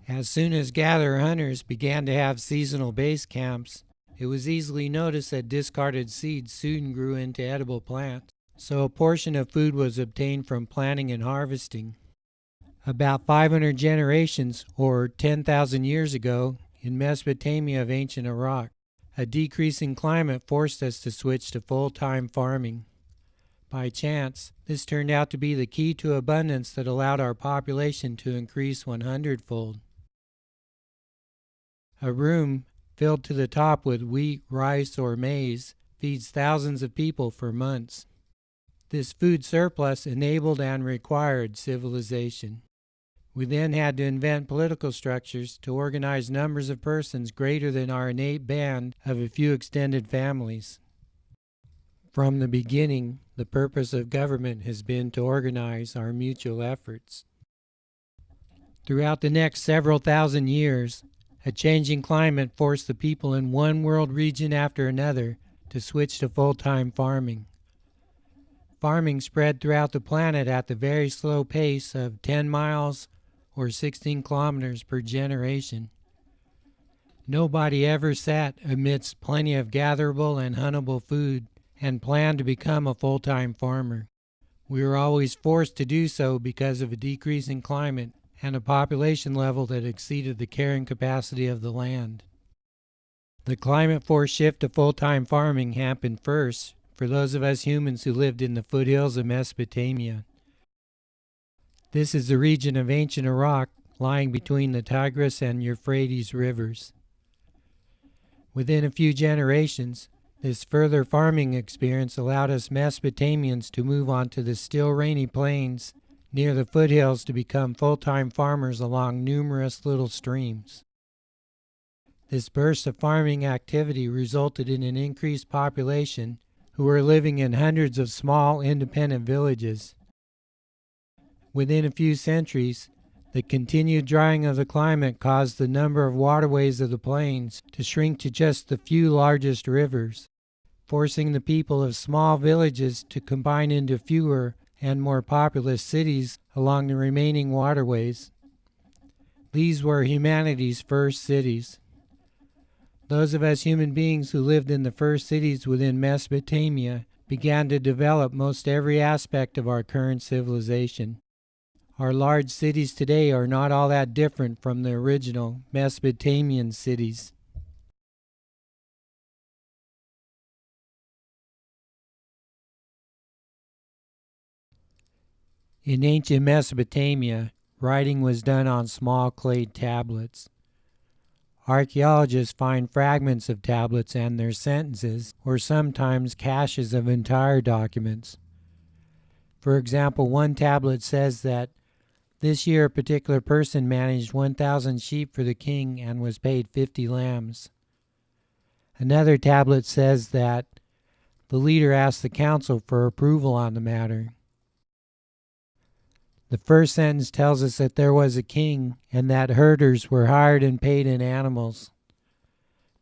As soon as gatherer hunters began to have seasonal base camps, it was easily noticed that discarded seeds soon grew into edible plants, so a portion of food was obtained from planting and harvesting. About 500 generations, or 10,000 years ago, in Mesopotamia of ancient Iraq, a decreasing climate forced us to switch to full-time farming. By chance, this turned out to be the key to abundance that allowed our population to increase 100-fold. A room filled to the top with wheat, rice, or maize feeds thousands of people for months. This food surplus enabled and required civilization. We then had to invent political structures to organize numbers of persons greater than our innate band of a few extended families. From the beginning, the purpose of government has been to organize our mutual efforts. Throughout the next several thousand years, a changing climate forced the people in one world region after another to switch to full-time farming. Farming spread throughout the planet at the very slow pace of 10 miles or 16 kilometers per generation. Nobody ever sat amidst plenty of gatherable and huntable food and planned to become a full-time farmer. We were always forced to do so because of a decreasing climate and a population level that exceeded the carrying capacity of the land. The climate-forced shift to full-time farming happened first for those of us humans who lived in the foothills of Mesopotamia. This is the region of ancient Iraq lying between the Tigris and Euphrates rivers. Within a few generations, this further farming experience allowed us Mesopotamians to move on to the still rainy plains near the foothills to become full-time farmers along numerous little streams. This burst of farming activity resulted in an increased population who were living in hundreds of small independent villages. Within a few centuries, the continued drying of the climate caused the number of waterways of the plains to shrink to just the few largest rivers, forcing the people of small villages to combine into fewer and more populous cities along the remaining waterways. These were humanity's first cities. Those of us human beings who lived in the first cities within Mesopotamia began to develop most every aspect of our current civilization. Our large cities today are not all that different from the original Mesopotamian cities. In ancient Mesopotamia, writing was done on small clay tablets. Archaeologists find fragments of tablets and their sentences, or sometimes caches of entire documents. For example, one tablet says that this year a particular person managed 1,000 sheep for the king and was paid 50 lambs. Another tablet says that the leader asked the council for approval on the matter. The first sentence tells us that there was a king and that herders were hired and paid in animals.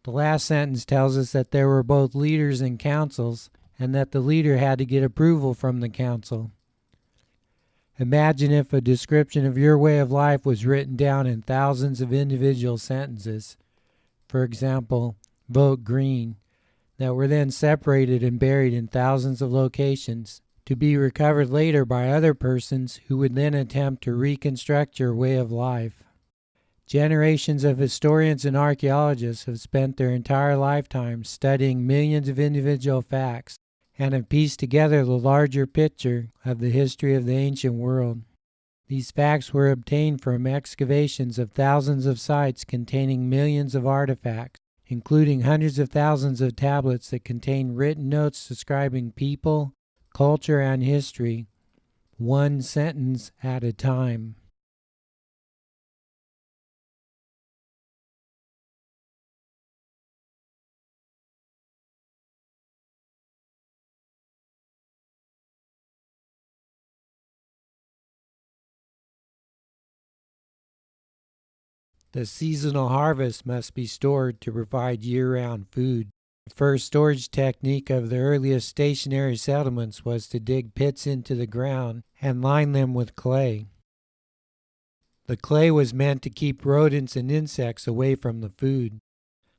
The last sentence tells us that there were both leaders and councils and that the leader had to get approval from the council. Imagine if a description of your way of life was written down in thousands of individual sentences. For example, vote green, that were then separated and buried in thousands of locations, to be recovered later by other persons who would then attempt to reconstruct your way of life. Generations of historians and archaeologists have spent their entire lifetime studying millions of individual facts and have pieced together the larger picture of the history of the ancient world. These facts were obtained from excavations of thousands of sites containing millions of artifacts, including hundreds of thousands of tablets that contain written notes describing people, culture, and history, one sentence at a time. The seasonal harvest must be stored to provide year-round food. The first storage technique of the earliest stationary settlements was to dig pits into the ground and line them with clay. The clay was meant to keep rodents and insects away from the food.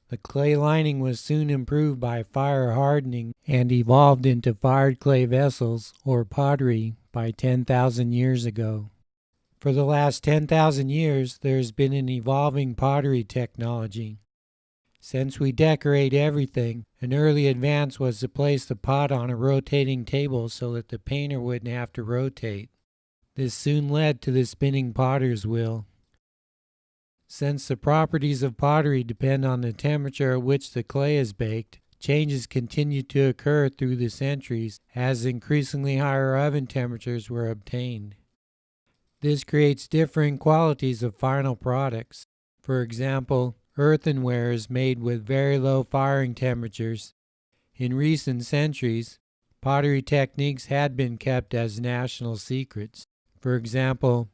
The clay lining was soon improved by fire hardening and evolved into fired clay vessels, or pottery, by 10,000 years ago. For the last 10,000 years, there has been an evolving pottery technology. Since we decorate everything, an early advance was to place the pot on a rotating table so that the painter wouldn't have to rotate. This soon led to the spinning potter's wheel. Since the properties of pottery depend on the temperature at which the clay is baked, changes continued to occur through the centuries as increasingly higher oven temperatures were obtained. This creates differing qualities of final products. For example, earthenware is made with very low firing temperatures. In recent centuries, pottery techniques had been kept as national secrets. For example,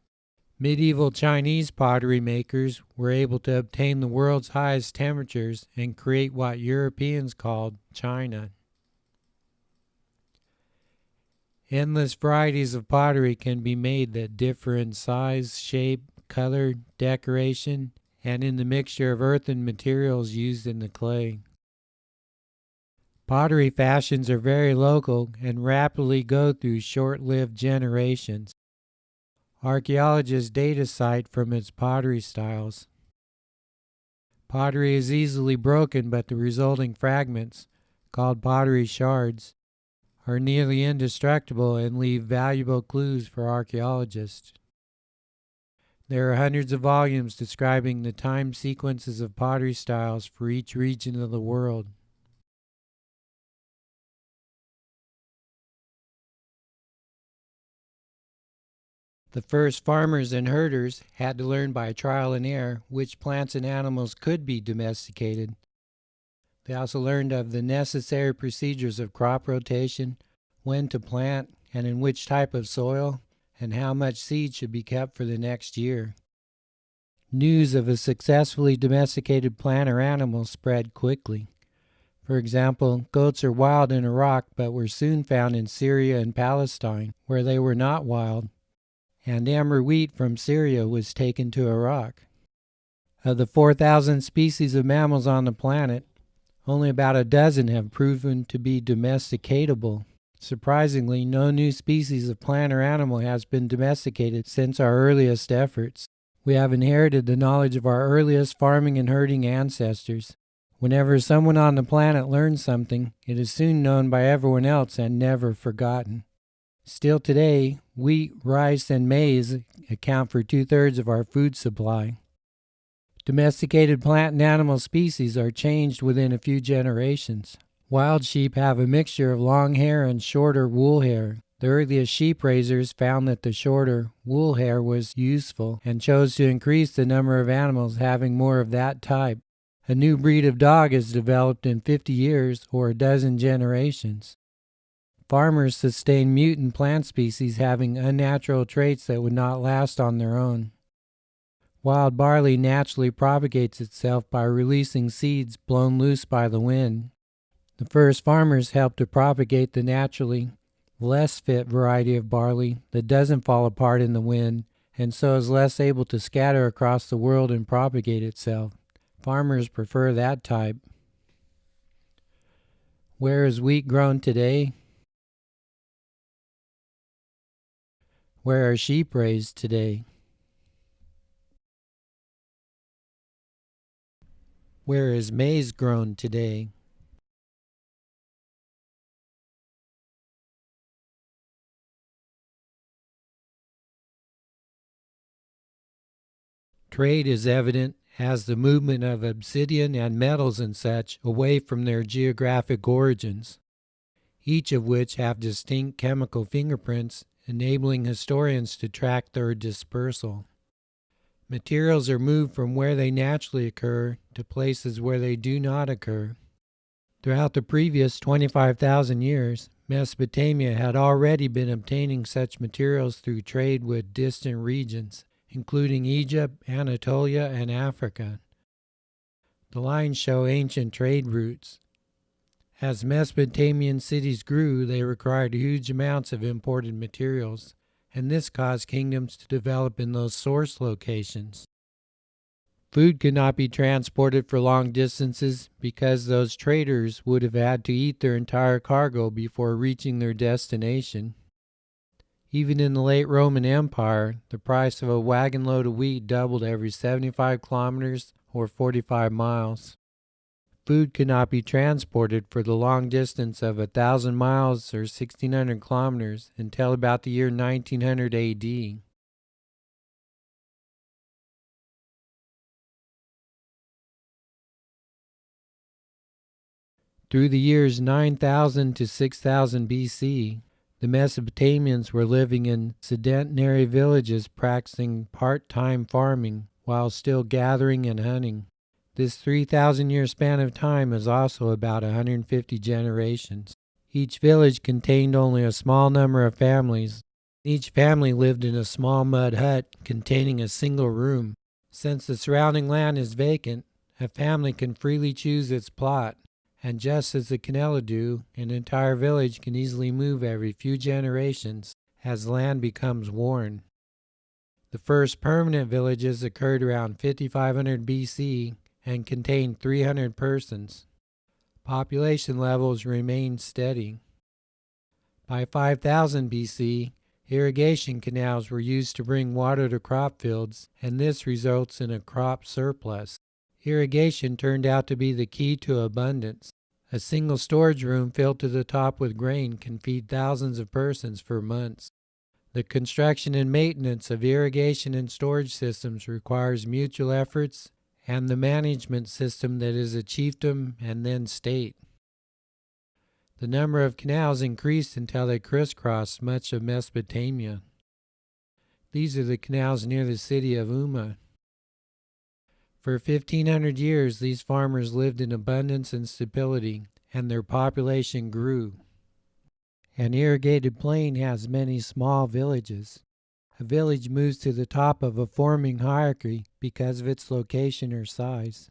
medieval Chinese pottery makers were able to obtain the world's highest temperatures and create what Europeans called china. Endless varieties of pottery can be made that differ in size, shape, color, decoration, and in the mixture of earthen materials used in the clay. Pottery fashions are very local and rapidly go through short-lived generations. Archaeologists date a site from its pottery styles. Pottery is easily broken, but the resulting fragments, called pottery shards, are nearly indestructible and leave valuable clues for archaeologists. There are hundreds of volumes describing the time sequences of pottery styles for each region of the world. The first farmers and herders had to learn by trial and error which plants and animals could be domesticated. They also learned of the necessary procedures of crop rotation, when to plant, and in which type of soil, and how much seed should be kept for the next year. News of a successfully domesticated plant or animal spread quickly. For example, goats are wild in Iraq but were soon found in Syria and Palestine, where they were not wild. And amber wheat from Syria was taken to Iraq. Of the 4,000 species of mammals on the planet, only about a dozen have proven to be domesticatable. Surprisingly, no new species of plant or animal has been domesticated since our earliest efforts. We have inherited the knowledge of our earliest farming and herding ancestors. Whenever someone on the planet learns something, it is soon known by everyone else and never forgotten. Still today, wheat, rice, and maize account for 2/3 of our food supply. Domesticated plant and animal species are changed within a few generations. Wild sheep have a mixture of long hair and shorter wool hair. The earliest sheep raisers found that the shorter wool hair was useful and chose to increase the number of animals having more of that type. A new breed of dog is developed in 50 years or a dozen generations. Farmers sustain mutant plant species having unnatural traits that would not last on their own. Wild barley naturally propagates itself by releasing seeds blown loose by the wind. The first farmers helped to propagate the naturally less fit variety of barley that doesn't fall apart in the wind and so is less able to scatter across the world and propagate itself. Farmers prefer that type. Where is wheat grown today? Where are sheep raised today? Where is maize grown today? Trade is evident as the movement of obsidian and metals and such away from their geographic origins, each of which have distinct chemical fingerprints enabling historians to track their dispersal. Materials are moved from where they naturally occur to places where they do not occur. Throughout the previous 25,000 years, Mesopotamia had already been obtaining such materials through trade with distant regions, including Egypt, Anatolia, and Africa. The lines show ancient trade routes. As Mesopotamian cities grew, they required huge amounts of imported materials, and this caused kingdoms to develop in those source locations. Food could not be transported for long distances because those traders would have had to eat their entire cargo before reaching their destination. Even in the late Roman Empire, the price of a wagon load of wheat doubled every 75 kilometers or 45 miles. Food could not be transported for the long distance of 1,000 miles or 1,600 kilometers until about the year 1900 AD. Through the years 9000 to 6000 BC, the Mesopotamians were living in sedentary villages practicing part-time farming while still gathering and hunting. This 3,000-year span of time is also about 150 generations. Each village contained only a small number of families. Each family lived in a small mud hut containing a single room. Since the surrounding land is vacant, a family can freely choose its plot. And just as the Canela do, an entire village can easily move every few generations as land becomes worn. The first permanent villages occurred around 5500 BC and contained 300 persons. Population levels remained steady. By 5000 BC, irrigation canals were used to bring water to crop fields, and this results in a crop surplus. Irrigation turned out to be the key to abundance. A single storage room filled to the top with grain can feed thousands of persons for months. The construction and maintenance of irrigation and storage systems requires mutual efforts and the management system that is a chiefdom and then state. The number of canals increased until they crisscrossed much of Mesopotamia. These are the canals near the city of Umma. For 1,500 years, these farmers lived in abundance and stability, and their population grew. An irrigated plain has many small villages. A village moves to the top of a forming hierarchy because of its location or size.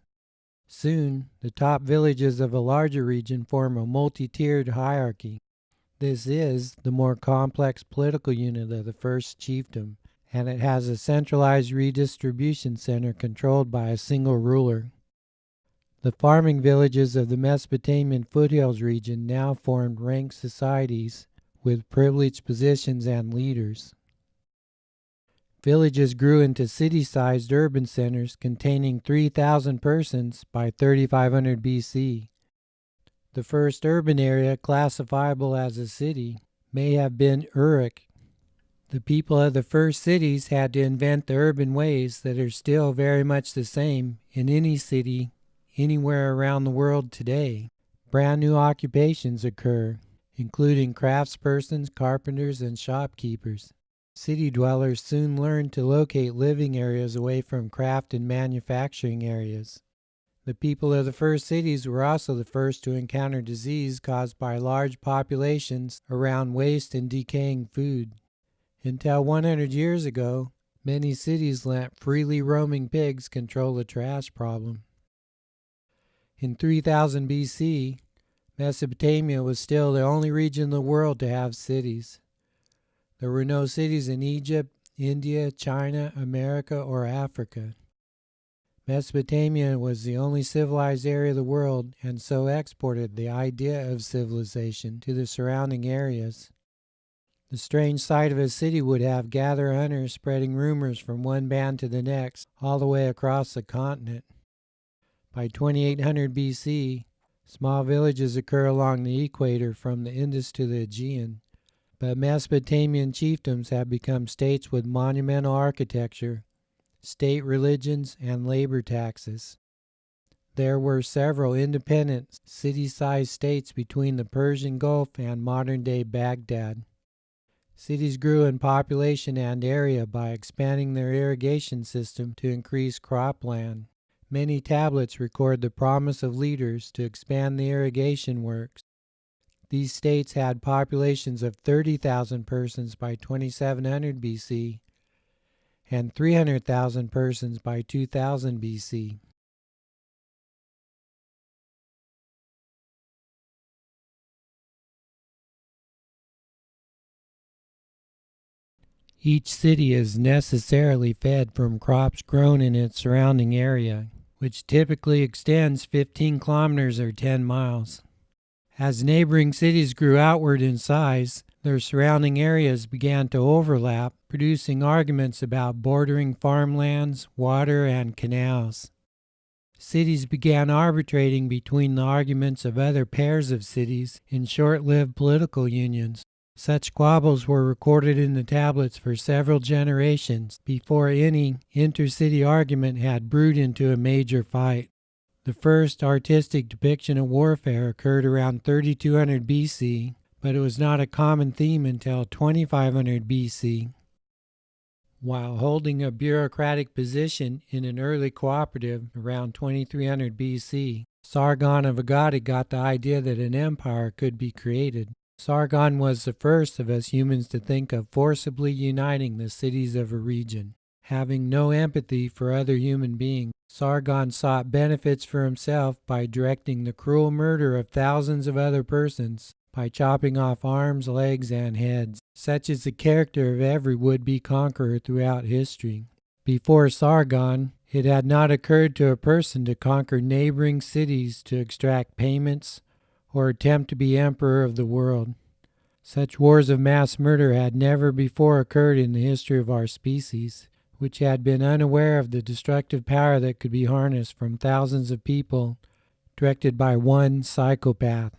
Soon, the top villages of a larger region form a multi-tiered hierarchy. This is the more complex political unit of the first chiefdom, and it has a centralized redistribution center controlled by a single ruler. The farming villages of the Mesopotamian foothills region now formed ranked societies with privileged positions and leaders. Villages grew into city-sized urban centers containing 3,000 persons by 3500 BC. The first urban area classifiable as a city may have been Uruk. The people of the first cities had to invent the urban ways that are still very much the same in any city anywhere around the world today. Brand new occupations occur, including craftspersons, carpenters, and shopkeepers. City dwellers soon learned to locate living areas away from craft and manufacturing areas. The people of the first cities were also the first to encounter disease caused by large populations around waste and decaying food. Until 100 years ago, many cities let freely roaming pigs control the trash problem. In 3000 BC, Mesopotamia was still the only region in the world to have cities. There were no cities in Egypt, India, China, America, or Africa. Mesopotamia was the only civilized area of the world and so exported the idea of civilization to the surrounding areas. The strange sight of a city would have gather hunters spreading rumors from one band to the next all the way across the continent. By 2800 BC, small villages occur along the equator from the Indus to the Aegean, but Mesopotamian chiefdoms have become states with monumental architecture, state religions, and labor taxes. There were several independent city-sized states between the Persian Gulf and modern-day Baghdad. Cities grew in population and area by expanding their irrigation system to increase cropland. Many tablets record the promise of leaders to expand the irrigation works. These states had populations of 30,000 persons by 2700 BC and 300,000 persons by 2000 BC. Each city is necessarily fed from crops grown in its surrounding area, which typically extends 15 kilometers or 10 miles. As neighboring cities grew outward in size, their surrounding areas began to overlap, producing arguments about bordering farmlands, water, and canals. Cities began arbitrating between the arguments of other pairs of cities in short-lived political unions. Such squabbles were recorded in the tablets for several generations before any intercity argument had brewed into a major fight. The first artistic depiction of warfare occurred around 3200 BC, but it was not a common theme until 2500 BC. While holding a bureaucratic position in an early cooperative around 2300 BC, Sargon of Agade got the idea that an empire could be created. Sargon was the first of us humans to think of forcibly uniting the cities of a region. Having no empathy for other human beings, Sargon sought benefits for himself by directing the cruel murder of thousands of other persons, by chopping off arms, legs, and heads. Such is the character of every would-be conqueror throughout history. Before Sargon, it had not occurred to a person to conquer neighboring cities to extract payments or attempt to be emperor of the world. Such wars of mass murder had never before occurred in the history of our species, which had been unaware of the destructive power that could be harnessed from thousands of people directed by one psychopath.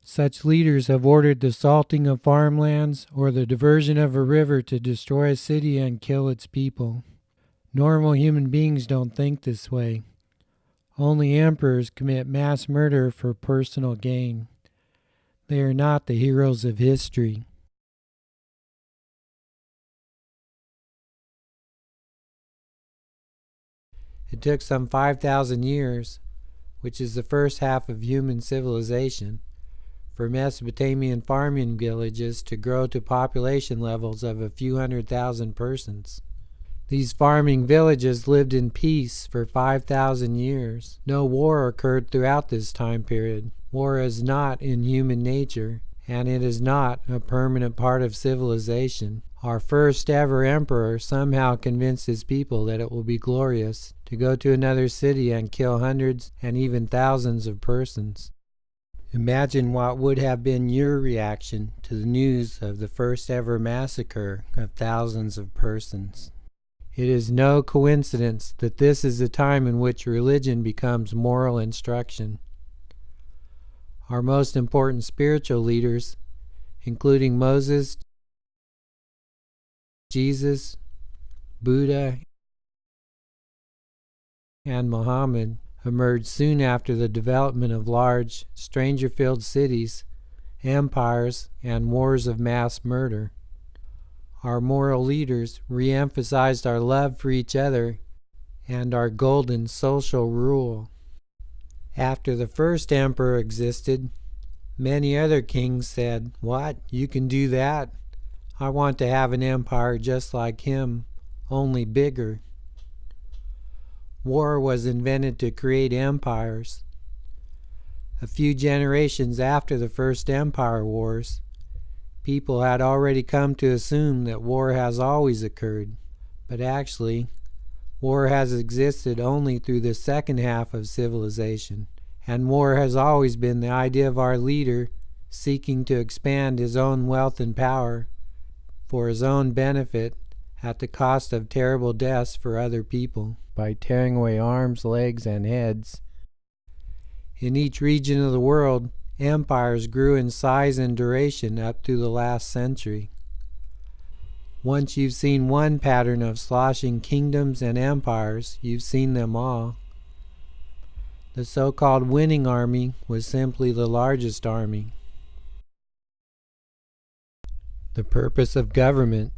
Such leaders have ordered the salting of farmlands or the diversion of a river to destroy a city and kill its people. Normal human beings don't think this way. Only emperors commit mass murder for personal gain. They are not the heroes of history. It took some 5,000 years, which is the first half of human civilization, for Mesopotamian farming villages to grow to population levels of a few 100,000 persons. These farming villages lived in peace for 5,000 years. No war occurred throughout this time period. War is not in human nature, and it is not a permanent part of civilization. Our first ever emperor somehow convinced his people that it will be glorious to go to another city and kill hundreds and even thousands of persons. Imagine what would have been your reaction to the news of the first ever massacre of thousands of persons. It is no coincidence that this is the time in which religion becomes moral instruction. Our most important spiritual leaders, including Moses, Jesus, Buddha, and Muhammad, emerged soon after the development of large, stranger-filled cities, empires, and wars of mass murder. Our moral leaders re-emphasized our love for each other and our golden social rule. After the first emperor existed, many other kings said, "What? You can do that? I want to have an empire just like him, only bigger." War was invented to create empires. A few generations after the first empire wars, people had already come to assume that war has always occurred, but actually, war has existed only through the second half of civilization, and war has always been the idea of our leader seeking to expand his own wealth and power for his own benefit at the cost of terrible deaths for other people, by tearing away arms, legs, and heads. In each region of the world, empires grew in size and duration up through the last century. Once you've seen one pattern of sloshing kingdoms and empires, you've seen them all. The so-called winning army was simply the largest army. The purpose of government,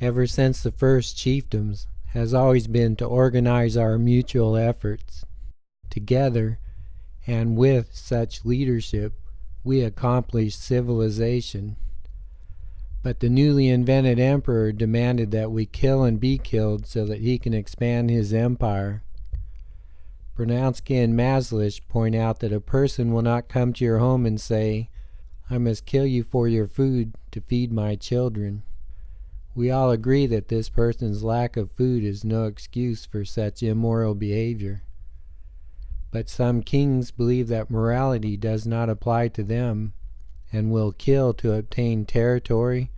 ever since the first chiefdoms, has always been to organize our mutual efforts. Together, and with such leadership, we accomplish civilization. But the newly invented emperor demanded that we kill and be killed so that he can expand his empire. Bronowski and Maslish point out that a person will not come to your home and say, "I must kill you for your food to feed my children." We all agree that this person's lack of food is no excuse for such immoral behavior. But some kings believe that morality does not apply to them and will kill to obtain territory,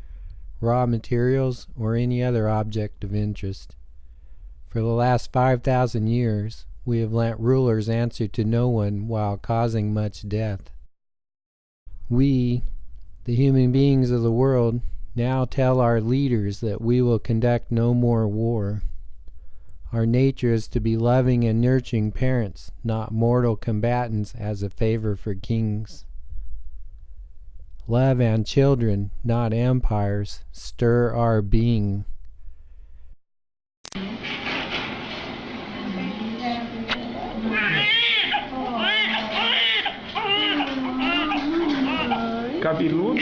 raw materials, or any other object of interest. For the last 5,000 years, we have let rulers answer to no one while causing much death. We, the human beings of the world, now tell our leaders that we will conduct no more war. Our nature is to be loving and nurturing parents, not mortal combatants as a favor for kings. Love and children, not empires, stir our being. Cabeludo.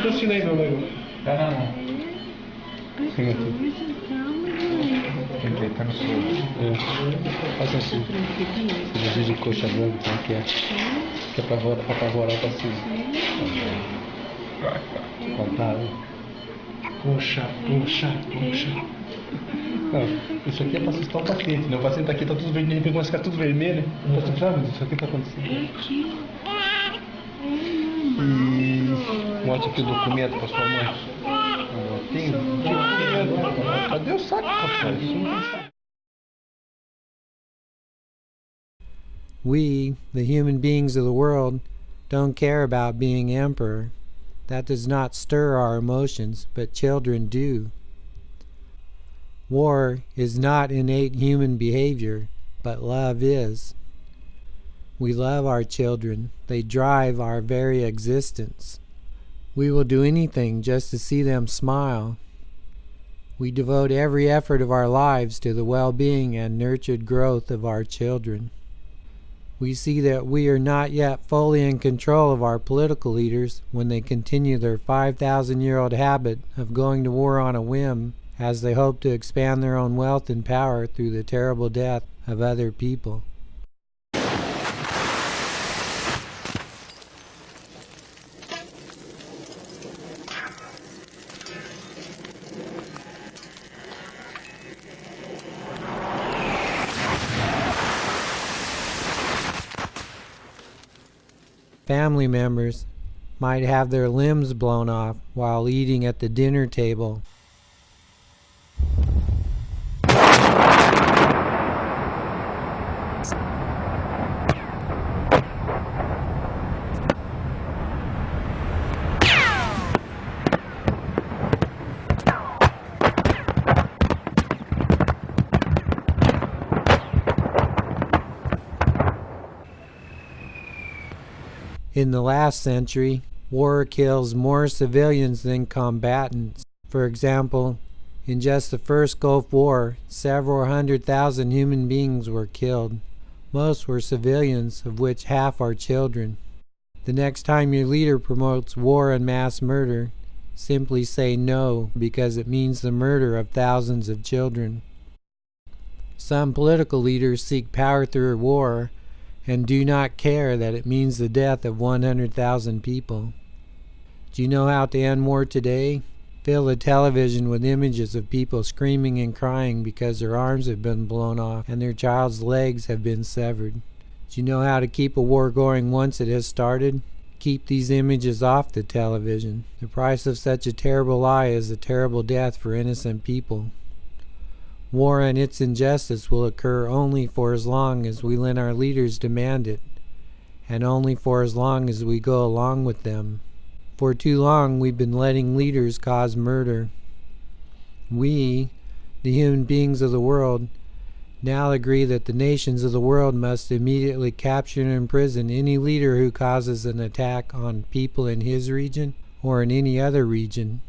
Não assinei não, nego. Não. Sim, aqui. Entrei, tá no seu. Faz assim. Você de coxa branca, como que é? Que é pra apavorar pra cima. Contado. Coxa. Não, isso aqui é pra assustar o paciente, né? O paciente tá aqui, tá tudo vermelho, ele começa a ficar tudo vermelho. Tá tudo sabe? Isso aqui tá acontecendo. Mostra aqui o documento pra sua mãe. Tem documento. Cadê o saco, rapaz? We, the human beings of the world, don't care about being emperor. That does not stir our emotions, but children do. War is not innate human behavior, but love is. We love our children. They drive our very existence. We will do anything just to see them smile. We devote every effort of our lives to the well-being and nurtured growth of our children. We see that we are not yet fully in control of our political leaders when they continue their 5,000-year-old habit of going to war on a whim as they hope to expand their own wealth and power through the terrible death of other people. Family members might have their limbs blown off while eating at the dinner table. In the last century, war kills more civilians than combatants. For example, in just the first Gulf War, several 100,000 human beings were killed. Most were civilians, of which half are children. The next time your leader promotes war and mass murder, simply say no, because it means the murder of thousands of children. Some political leaders seek power through war and do not care that it means the death of 100,000 people. Do you know how to end war today? Fill the television with images of people screaming and crying because their arms have been blown off and their child's legs have been severed. Do you know how to keep a war going once it has started? Keep these images off the television. The price of such a terrible lie is a terrible death for innocent people. War and its injustice will occur only for as long as we let our leaders demand it, and only for as long as we go along with them. For too long we've been letting leaders cause murder. We, the human beings of the world, now agree that the nations of the world must immediately capture and imprison any leader who causes an attack on people in his region or in any other region,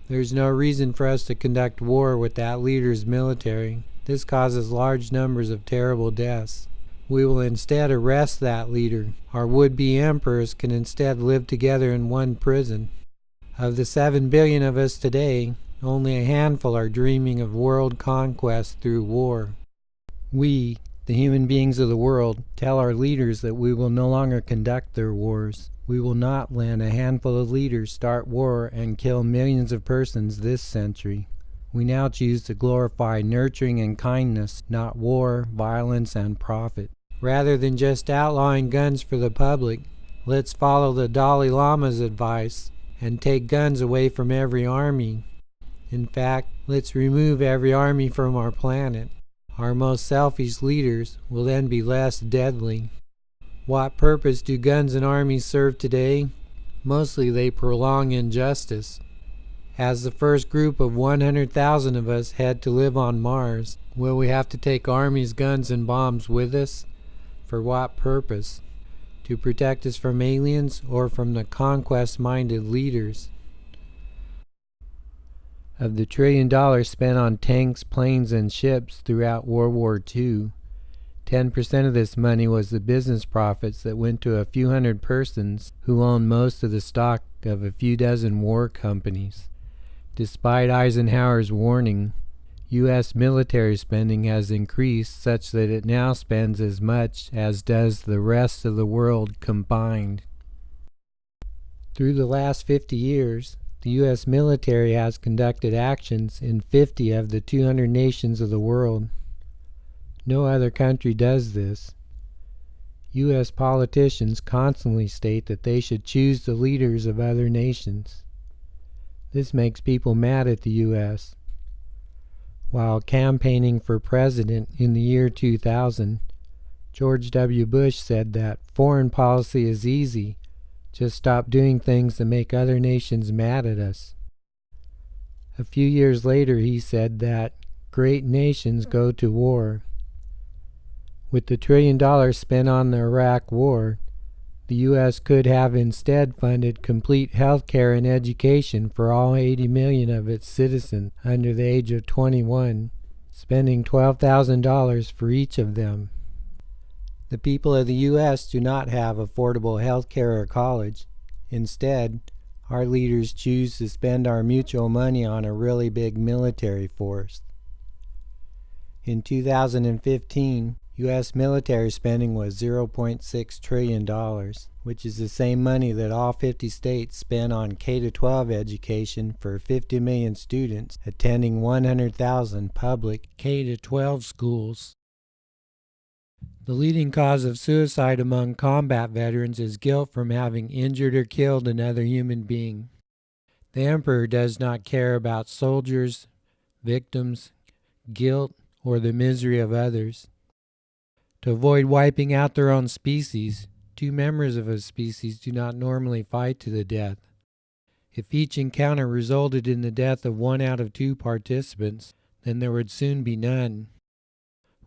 There's no reason for us to conduct war with that leader's military. This causes large numbers of terrible deaths. We will instead arrest that leader. Our would-be emperors can instead live together in one prison. Of the 7 billion of us today, only a handful are dreaming of world conquest through war. We, the human beings of the world, tell our leaders that we will no longer conduct their wars. We will not let a handful of leaders start war and kill millions of persons this century. We now choose to glorify nurturing and kindness, not war, violence, and profit. Rather than just outlawing guns for the public, let's follow the Dalai Lama's advice and take guns away from every army. In fact, let's remove every army from our planet. Our most selfish leaders will then be less deadly. What purpose do guns and armies serve today? Mostly they prolong injustice. As the first group of 100,000 of us head to live on Mars, will we have to take armies, guns, and bombs with us? For what purpose? To protect us from aliens or from the conquest-minded leaders? Of the $1 trillion spent on tanks, planes, and ships throughout World War II, 10% of this money was the business profits that went to a few hundred persons who owned most of the stock of a few dozen war companies. Despite Eisenhower's warning, U.S. military spending has increased such that it now spends as much as does the rest of the world combined. Through the last 50 years, the U.S. military has conducted actions in 50 of the 200 nations of the world. No other country does this. U.S. politicians constantly state that they should choose the leaders of other nations. This makes people mad at the U.S. While campaigning for president in the year 2000, George W. Bush said that foreign policy is easy. Just stop doing things that make other nations mad at us. A few years later, he said that great nations go to war. With the $1 trillion spent on the Iraq War, the U.S. could have instead funded complete health care and education for all 80 million of its citizens under the age of 21, spending $12,000 for each of them. The people of the U.S. do not have affordable health care or college. Instead, our leaders choose to spend our mutual money on a really big military force. In 2015, U.S. military spending was $0.6 trillion, which is the same money that all 50 states spent on K-12 education for 50 million students attending 100,000 public K-12 schools. The leading cause of suicide among combat veterans is guilt from having injured or killed another human being. The emperor does not care about soldiers, victims, guilt, or the misery of others. To avoid wiping out their own species, two members of a species do not normally fight to the death. If each encounter resulted in the death of 1 out of 2 participants, then there would soon be none.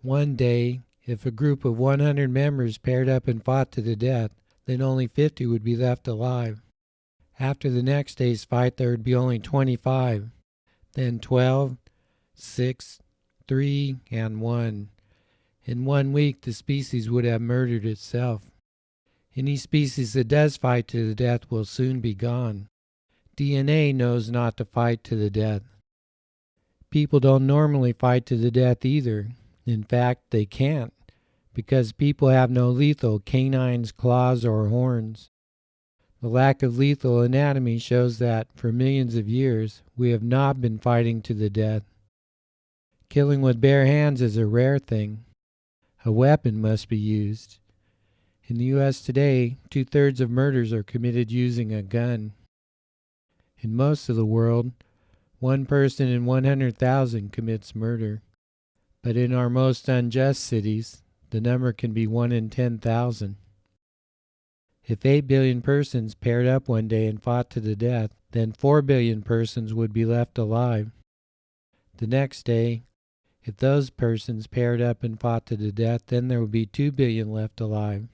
One day, if a group of 100 members paired up and fought to the death, then only 50 would be left alive. After the next day's fight, there would be only 25, then 12, 6, 3, and 1. In 1 week, the species would have murdered itself. Any species that does fight to the death will soon be gone. DNA knows not to fight to the death. People don't normally fight to the death either. In fact, they can't, because people have no lethal canines, claws, or horns. The lack of lethal anatomy shows that, for millions of years, we have not been fighting to the death. Killing with bare hands is a rare thing. A weapon must be used. In the U.S. today, 2/3 of murders are committed using a gun. In most of the world, 1 person in 100,000 commits murder. But in our most unjust cities, the number can be 1 in 10,000. If 8 billion persons paired up one day and fought to the death, then 4 billion persons would be left alive. The next day, if those persons paired up and fought to the death, then there would be 2 billion left alive.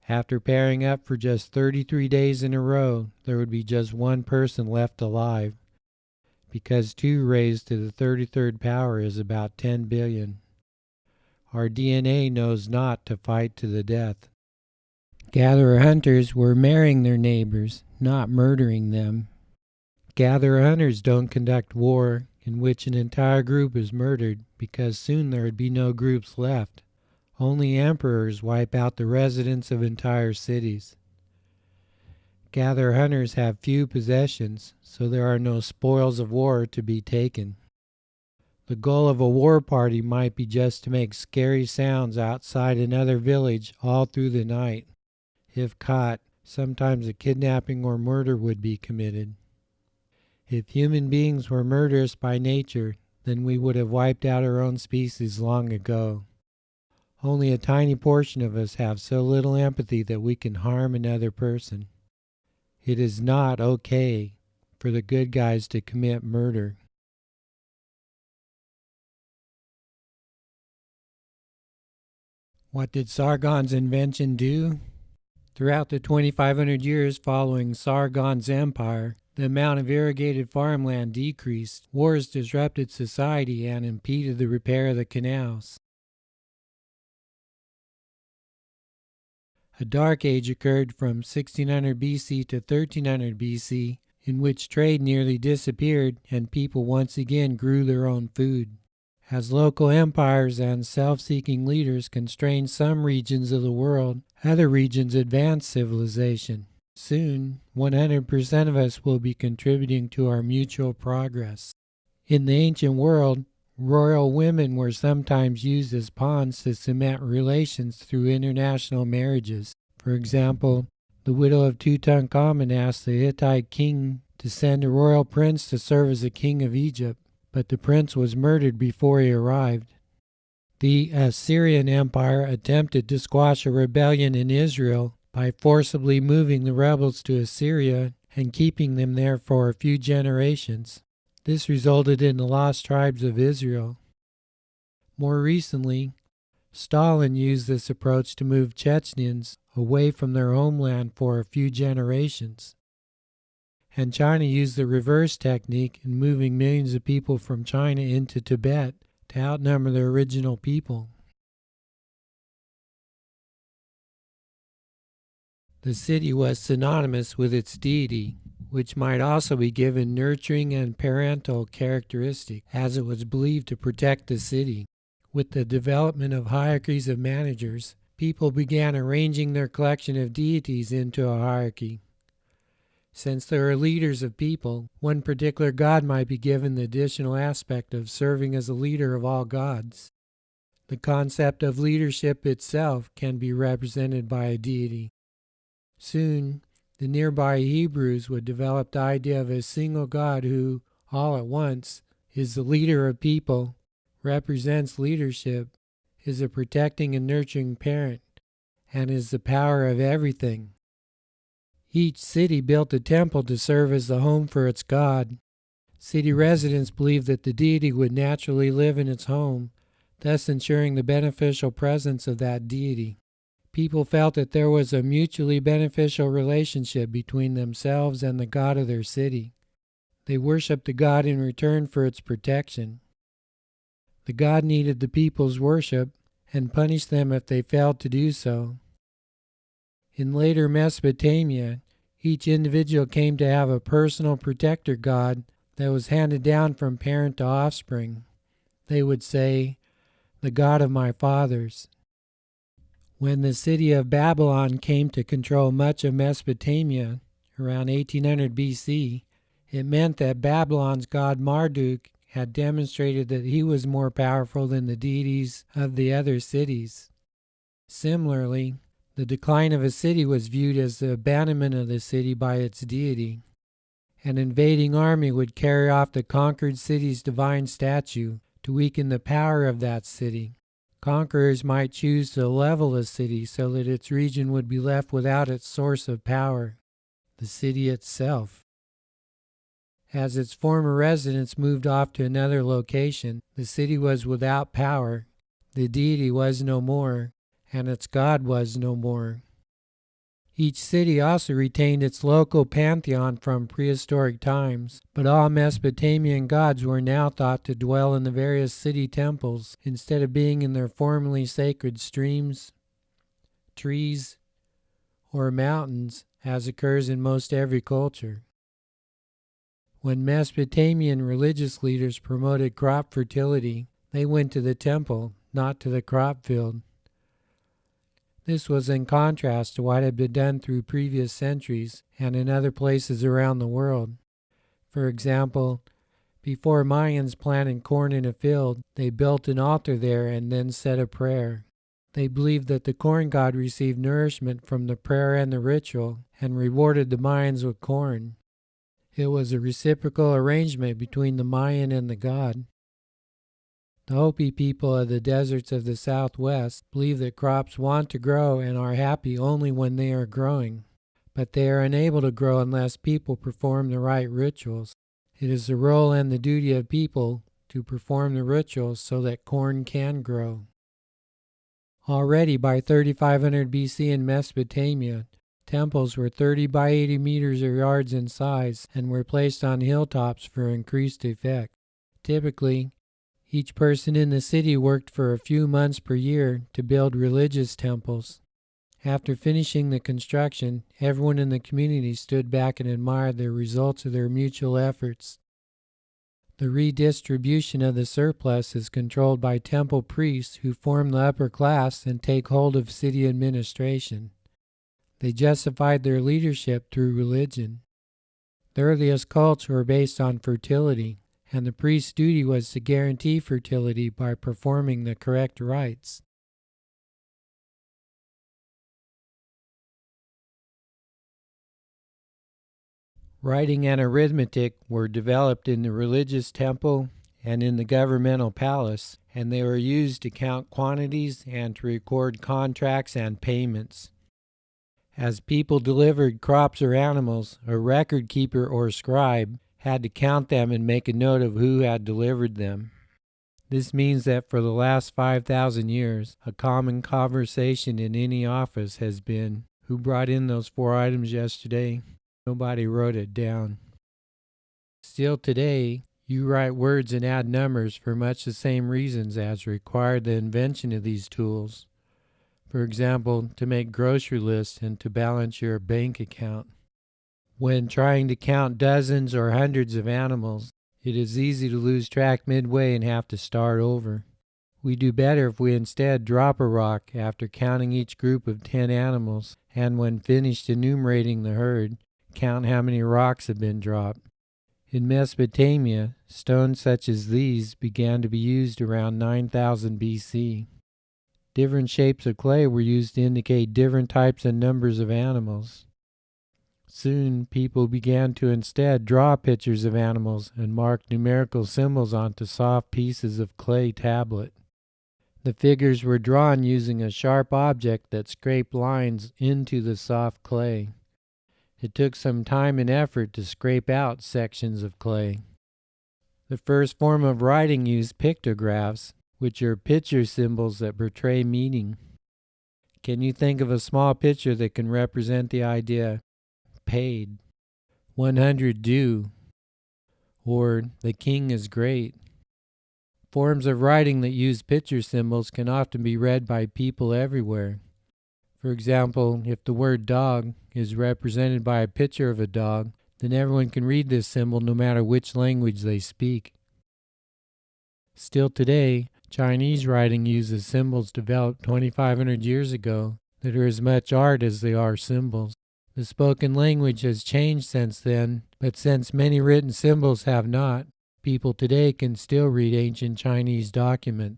After pairing up for just 33 days in a row, there would be just 1 person left alive. because 2 raised to the 33rd power is about 10 billion. Our DNA knows not to fight to the death. Gatherer-hunters were marrying their neighbors, not murdering them. Gatherer-hunters don't conduct war in which an entire group is murdered, because soon there would be no groups left. Only emperors wipe out the residents of entire cities. Gatherer-hunters have few possessions, so there are no spoils of war to be taken. The goal of a war party might be just to make scary sounds outside another village all through the night. If caught, sometimes a kidnapping or murder would be committed. If human beings were murderous by nature, then we would have wiped out our own species long ago. Only a tiny portion of us have so little empathy that we can harm another person. It is not okay for the good guys to commit murder. What did Sargon's invention do? Throughout the 2,500 years following Sargon's empire, the amount of irrigated farmland decreased, wars disrupted society and impeded the repair of the canals. A dark age occurred from 1600 BC to 1300 BC, in which trade nearly disappeared and people once again grew their own food. As local empires and self-seeking leaders constrained some regions of the world, other regions advanced civilization. Soon, 100% of us will be contributing to our mutual progress. In the ancient world, royal women were sometimes used as pawns to cement relations through international marriages. For example, the widow of Tutankhamun asked the Hittite king to send a royal prince to serve as a king of Egypt, but the prince was murdered before he arrived. The Assyrian Empire attempted to squash a rebellion in Israel by forcibly moving the rebels to Assyria and keeping them there for a few generations. This resulted in the lost tribes of Israel. More recently, Stalin used this approach to move Chechens away from their homeland for a few generations. And China used the reverse technique in moving millions of people from China into Tibet to outnumber their original people. The city was synonymous with its deity, which might also be given nurturing and parental characteristics, as it was believed to protect the city. With the development of hierarchies of managers, people began arranging their collection of deities into a hierarchy. Since there are leaders of people, one particular god might be given the additional aspect of serving as a leader of all gods. The concept of leadership itself can be represented by a deity. Soon, the nearby Hebrews would develop the idea of a single God who, all at once, is the leader of people, represents leadership, is a protecting and nurturing parent, and is the power of everything. Each city built a temple to serve as the home for its god. City residents believed that the deity would naturally live in its home, thus ensuring the beneficial presence of that deity. People felt that there was a mutually beneficial relationship between themselves and the god of their city. They worshipped the god in return for its protection. The god needed the people's worship and punished them if they failed to do so. In later Mesopotamia, each individual came to have a personal protector god that was handed down from parent to offspring. They would say, "The god of my fathers." When the city of Babylon came to control much of Mesopotamia around 1800 BC, it meant that Babylon's god Marduk had demonstrated that he was more powerful than the deities of the other cities. Similarly, the decline of a city was viewed as the abandonment of the city by its deity. An invading army would carry off the conquered city's divine statue to weaken the power of that city. Conquerors might choose to level a city so that its region would be left without its source of power, the city itself. As its former residents moved off to another location, the city was without power, the deity was no more, and its god was no more. Each city also retained its local pantheon from prehistoric times, but all Mesopotamian gods were now thought to dwell in the various city temples instead of being in their formerly sacred streams, trees, or mountains, as occurs in most every culture. When Mesopotamian religious leaders promoted crop fertility, they went to the temple, not to the crop field. This was in contrast to what had been done through previous centuries and in other places around the world. For example, before Mayans planted corn in a field, they built an altar there and then said a prayer. They believed that the corn god received nourishment from the prayer and the ritual and rewarded the Mayans with corn. It was a reciprocal arrangement between the Mayan and the god. The Hopi people of the deserts of the southwest believe that crops want to grow and are happy only when they are growing, but they are unable to grow unless people perform the right rituals. It is the role and the duty of people to perform the rituals so that corn can grow. Already by 3500 BC in Mesopotamia, temples were 30 by 80 meters or yards in size and were placed on hilltops for increased effect. Typically, each person in the city worked for a few months per year to build religious temples. After finishing the construction, everyone in the community stood back and admired the results of their mutual efforts. The redistribution of the surplus is controlled by temple priests who form the upper class and take hold of city administration. They justified their leadership through religion. The earliest cults were based on fertility, and the priest's duty was to guarantee fertility by performing the correct rites. Writing and arithmetic were developed in the religious temple and in the governmental palace, and they were used to count quantities and to record contracts and payments. As people delivered crops or animals, a record keeper or scribe had to count them and make a note of who had delivered them. This means that for the last 5,000 years, a common conversation in any office has been, "Who brought in those 4 items yesterday?" Nobody wrote it down. Still today, you write words and add numbers for much the same reasons as required the invention of these tools. For example, to make grocery lists and to balance your bank account. When trying to count dozens or hundreds of animals, it is easy to lose track midway and have to start over. We do better if we instead drop a rock after counting each group of 10 animals, and when finished enumerating the herd, count how many rocks have been dropped. In Mesopotamia, stones such as these began to be used around 9000 BC. Different shapes of clay were used to indicate different types and numbers of animals. Soon, people began to instead draw pictures of animals and mark numerical symbols onto soft pieces of clay tablet. The figures were drawn using a sharp object that scraped lines into the soft clay. It took some time and effort to scrape out sections of clay. The first form of writing used pictographs, which are picture symbols that portray meaning. Can you think of a small picture that can represent the idea paid, 100 due, or the king is great? Forms of writing that use picture symbols can often be read by people everywhere. For example, if the word dog is represented by a picture of a dog, then everyone can read this symbol no matter which language they speak. Still today, Chinese writing uses symbols developed 2,500 years ago that are as much art as they are symbols. The spoken language has changed since then, but since many written symbols have not, people today can still read ancient Chinese documents.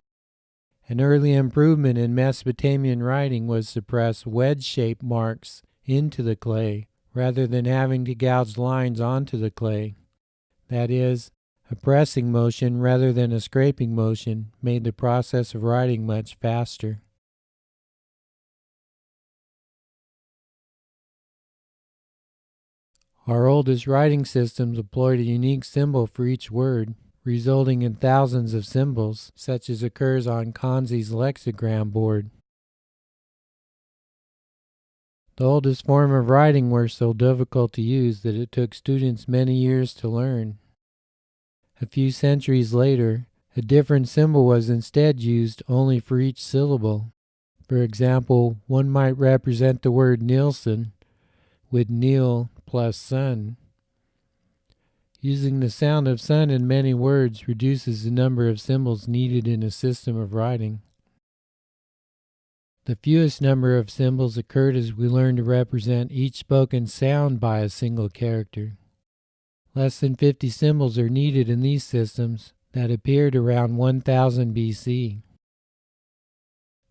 An early improvement in Mesopotamian writing was to press wedge-shaped marks into the clay, rather than having to gouge lines onto the clay. That is, a pressing motion rather than a scraping motion made the process of writing much faster. Our oldest writing systems employed a unique symbol for each word, resulting in thousands of symbols, such as occurs on Kanzi's lexigram board. The oldest form of writing were so difficult to use that it took students many years to learn. A few centuries later, a different symbol was instead used only for each syllable. For example, one might represent the word Nielsen with Nil plus sun. Using the sound of sun in many words reduces the number of symbols needed in a system of writing. The fewest number of symbols occurred as we learned to represent each spoken sound by a single character. Less than 50 symbols are needed in these systems that appeared around 1000 BC.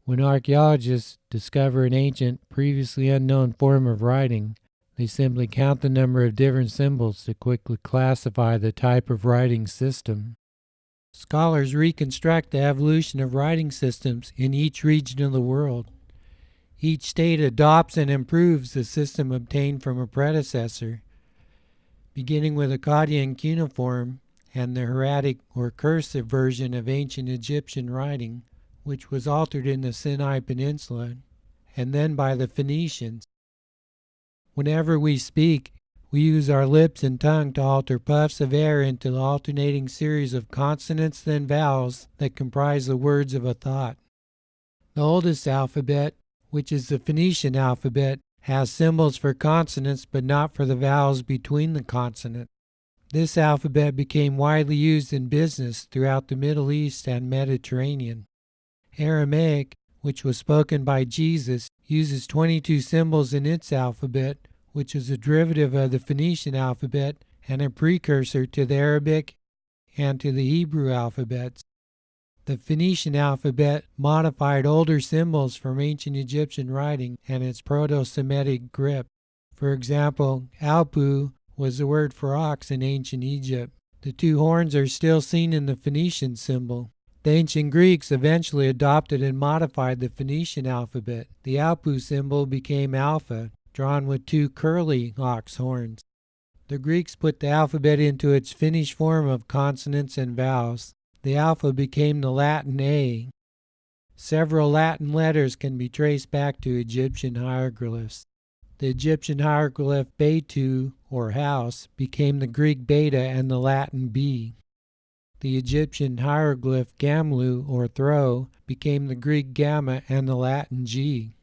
When archaeologists discover an ancient, previously unknown form of writing, they simply count the number of different symbols to quickly classify the type of writing system. Scholars reconstruct the evolution of writing systems in each region of the world. Each state adopts and improves the system obtained from a predecessor, beginning with Akkadian cuneiform and the hieratic or cursive version of ancient Egyptian writing, which was altered in the Sinai Peninsula, and then by the Phoenicians. Whenever we speak, we use our lips and tongue to alter puffs of air into the alternating series of consonants and vowels that comprise the words of a thought. The oldest alphabet, which is the Phoenician alphabet, has symbols for consonants but not for the vowels between the consonants. This alphabet became widely used in business throughout the Middle East and Mediterranean. Aramaic, which was spoken by Jesus, uses 22 symbols in its alphabet, which is a derivative of the Phoenician alphabet and a precursor to the Arabic and to the Hebrew alphabets. The Phoenician alphabet modified older symbols from ancient Egyptian writing and its Proto-Semitic grip. For example, Alpu was the word for ox in ancient Egypt. The two horns are still seen in the Phoenician symbol. The ancient Greeks eventually adopted and modified the Phoenician alphabet. The Alpu symbol became alpha, drawn with two curly ox horns. The Greeks put the alphabet into its finished form of consonants and vowels. The alpha became the Latin A. Several Latin letters can be traced back to Egyptian hieroglyphs. The Egyptian hieroglyph Betu, or house, became the Greek beta and the Latin B. The Egyptian hieroglyph Gamlu, or throw, became the Greek gamma and the Latin G.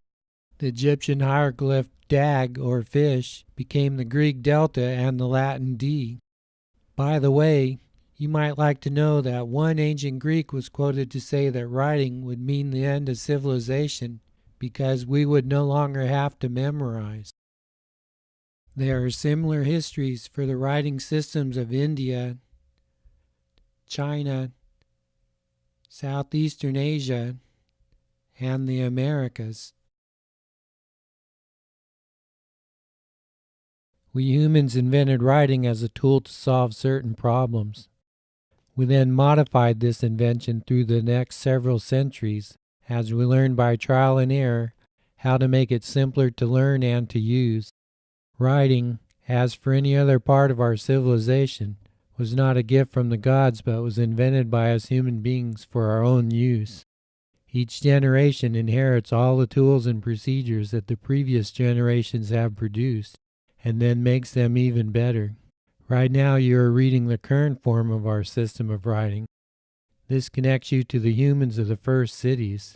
The Egyptian hieroglyph Dag, or fish, became the Greek delta and the Latin D. By the way, you might like to know that one ancient Greek was quoted to say that writing would mean the end of civilization because we would no longer have to memorize. There are similar histories for the writing systems of India, China, Southeastern Asia, and the Americas. We humans invented writing as a tool to solve certain problems. We then modified this invention through the next several centuries as we learned by trial and error how to make it simpler to learn and to use. Writing, as for any other part of our civilization, was not a gift from the gods but was invented by us human beings for our own use. Each generation inherits all the tools and procedures that the previous generations have produced, and then makes them even better. Right now you are reading the current form of our system of writing. This connects you to the humans of the first cities,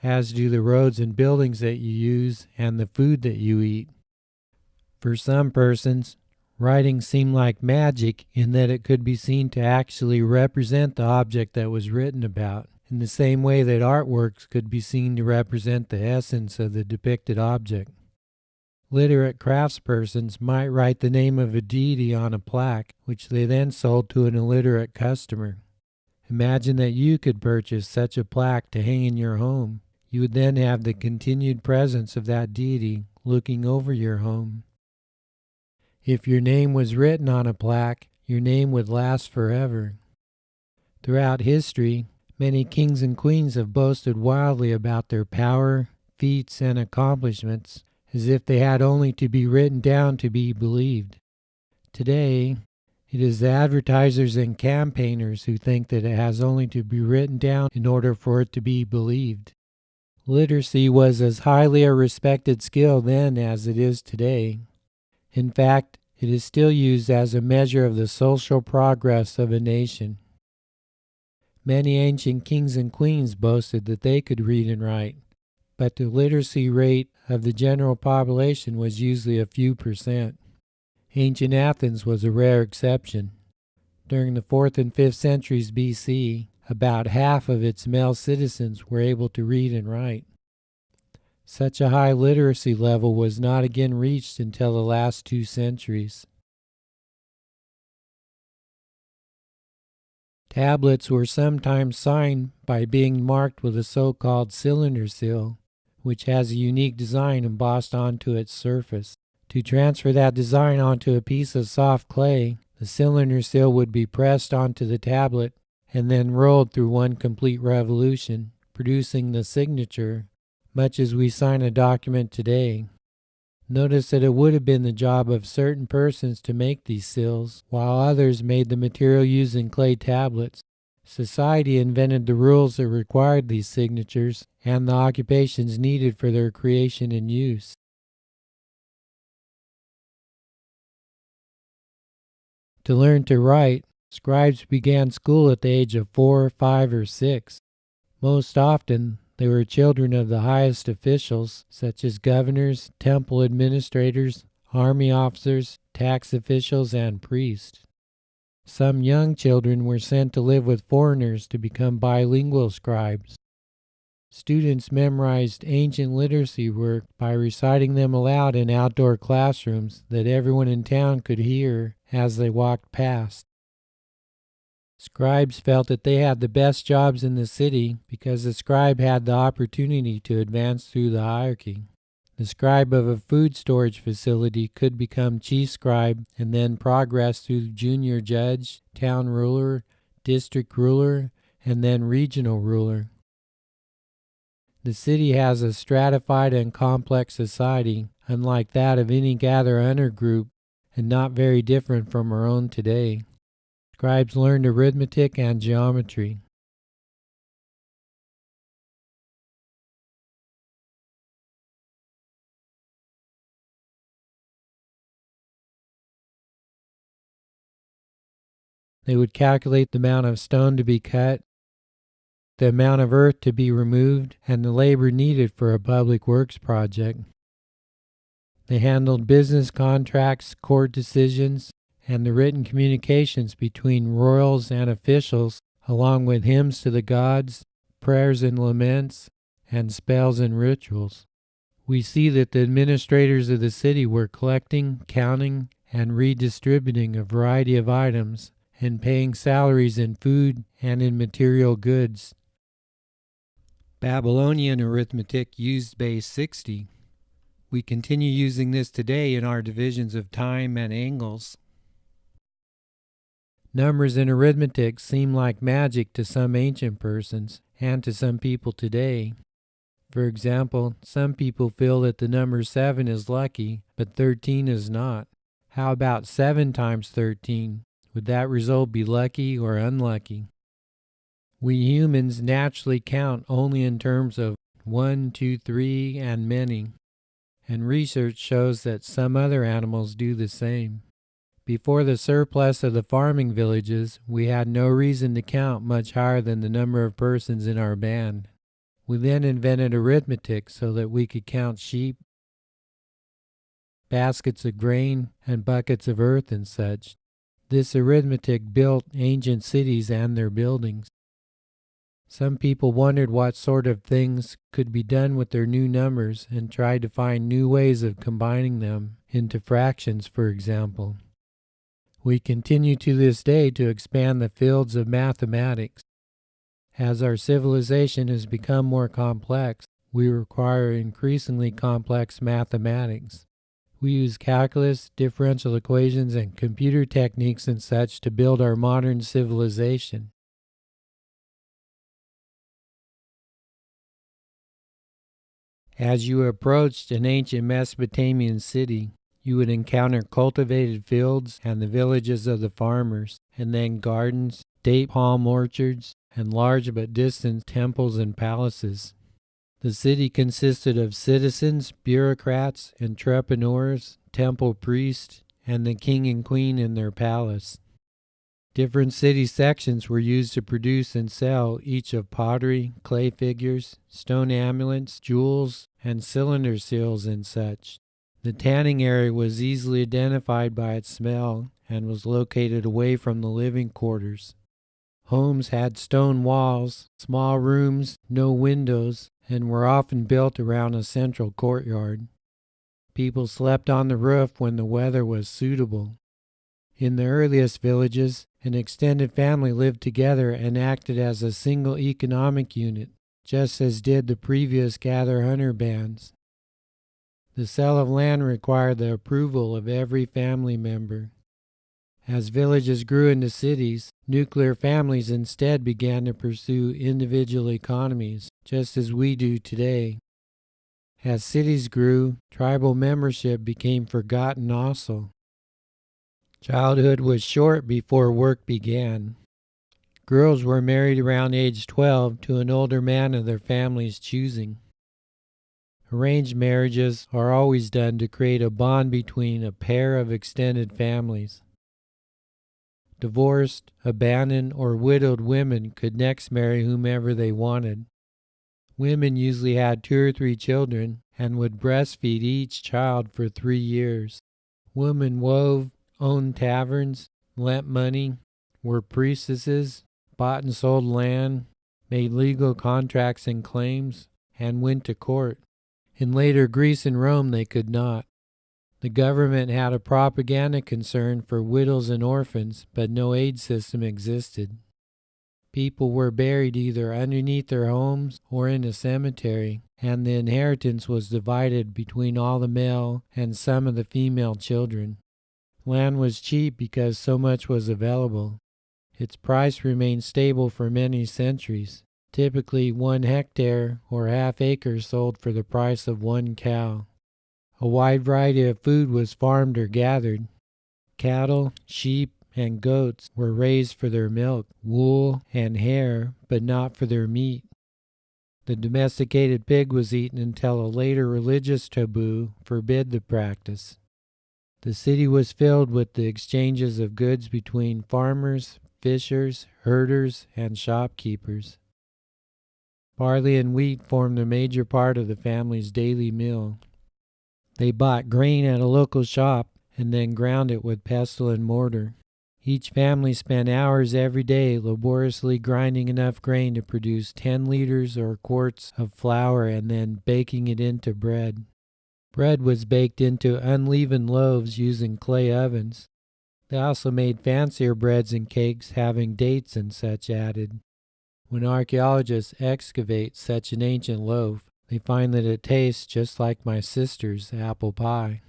as do the roads and buildings that you use and the food that you eat. For some persons, writing seemed like magic in that it could be seen to actually represent the object that was written about, in the same way that artworks could be seen to represent the essence of the depicted object. Literate craftspersons might write the name of a deity on a plaque, which they then sold to an illiterate customer. Imagine that you could purchase such a plaque to hang in your home. You would then have the continued presence of that deity looking over your home. If your name was written on a plaque, your name would last forever. Throughout history, many kings and queens have boasted wildly about their power, feats, and accomplishments, as if they had only to be written down to be believed. Today, it is the advertisers and campaigners who think that it has only to be written down in order for it to be believed. Literacy was as highly a respected skill then as it is today. In fact, it is still used as a measure of the social progress of a nation. Many ancient kings and queens boasted that they could read and write, but the literacy rate of the general population was usually a few percent. Ancient Athens was a rare exception. During the 4th and 5th centuries BC, about half of its male citizens were able to read and write. Such a high literacy level was not again reached until the last 2 centuries. Tablets were sometimes signed by being marked with a so-called cylinder seal, which has a unique design embossed onto its surface. To transfer that design onto a piece of soft clay, the cylinder seal would be pressed onto the tablet and then rolled through one complete revolution, producing the signature, much as we sign a document today. Notice that it would have been the job of certain persons to make these seals, while others made the material used in clay tablets. Society invented the rules that required these signatures and the occupations needed for their creation and use. To learn to write, scribes began school at the age of 4, 5, or 6. Most often, they were children of the highest officials, such as governors, temple administrators, army officers, tax officials, and priests. Some young children were sent to live with foreigners to become bilingual scribes. Students memorized ancient literacy work by reciting them aloud in outdoor classrooms that everyone in town could hear as they walked past. Scribes felt that they had the best jobs in the city because the scribe had the opportunity to advance through the hierarchy. The scribe of a food storage facility could become chief scribe and then progress through junior judge, town ruler, district ruler, and then regional ruler. The city has a stratified and complex society, unlike that of any gather-hunter group, and not very different from our own today. Scribes learned arithmetic and geometry. They would calculate the amount of stone to be cut, the amount of earth to be removed, and the labor needed for a public works project. They handled business contracts, court decisions, and the written communications between royals and officials, along with hymns to the gods, prayers and laments, and spells and rituals. We see that the administrators of the city were collecting, counting, and redistributing a variety of items, and paying salaries in food and in material goods. Babylonian arithmetic used base 60. We continue using this today in our divisions of time and angles. Numbers in arithmetic seem like magic to some ancient persons and to some people today. For example, some people feel that the number 7 is lucky, but 13 is not. How about 7 times 13? Would that result be lucky or unlucky? We humans naturally count only in terms of 1, 2, 3, and many, and research shows that some other animals do the same. Before the surplus of the farming villages, we had no reason to count much higher than the number of persons in our band. We then invented arithmetic so that we could count sheep, baskets of grain, and buckets of earth and such. This arithmetic built ancient cities and their buildings. Some people wondered what sort of things could be done with their new numbers and tried to find new ways of combining them into fractions, for example. We continue to this day to expand the fields of mathematics. As our civilization has become more complex, we require increasingly complex mathematics. We use calculus, differential equations, and computer techniques and such to build our modern civilization. As you approached an ancient Mesopotamian city, you would encounter cultivated fields and the villages of the farmers, and then gardens, date palm orchards, and large but distant temples and palaces. The city consisted of citizens, bureaucrats, entrepreneurs, temple priests, and the king and queen in their palace. Different city sections were used to produce and sell each of pottery, clay figures, stone amulets, jewels, and cylinder seals and such. The tanning area was easily identified by its smell and was located away from the living quarters. Homes had stone walls, small rooms, no windows, and were often built around a central courtyard. People slept on the roof when the weather was suitable. In the earliest villages, an extended family lived together and acted as a single economic unit, just as did the previous gather-hunter bands. The sale of land required the approval of every family member. As villages grew into cities, nuclear families instead began to pursue individual economies, just as we do today. As cities grew, tribal membership became forgotten also. Childhood was short before work began. Girls were married around age 12 to an older man of their family's choosing. Arranged marriages are always done to create a bond between a pair of extended families. Divorced, abandoned, or widowed women could next marry whomever they wanted. Women usually had 2 or 3 children and would breastfeed each child for 3 years. Women wove, owned taverns, lent money, were priestesses, bought and sold land, made legal contracts and claims, and went to court. In later Greece and Rome they could not. The government had a propaganda concern for widows and orphans, but no aid system existed. People were buried either underneath their homes or in a cemetery, and the inheritance was divided between all the male and some of the female children. Land was cheap because so much was available. Its price remained stable for many centuries. Typically 1 hectare or half acre sold for the price of 1 cow. A wide variety of food was farmed or gathered. Cattle, sheep, and goats were raised for their milk, wool, and hair, but not for their meat. The domesticated pig was eaten until a later religious taboo forbid the practice. The city was filled with the exchanges of goods between farmers, fishers, herders, and shopkeepers. Barley and wheat formed a major part of the family's daily meal. They bought grain at a local shop and then ground it with pestle and mortar. Each family spent hours every day laboriously grinding enough grain to produce 10 liters or quarts of flour and then baking it into bread. Bread was baked into unleavened loaves using clay ovens. They also made fancier breads and cakes having dates and such added. When archaeologists excavate such an ancient loaf, they find that it tastes just like my sister's apple pie.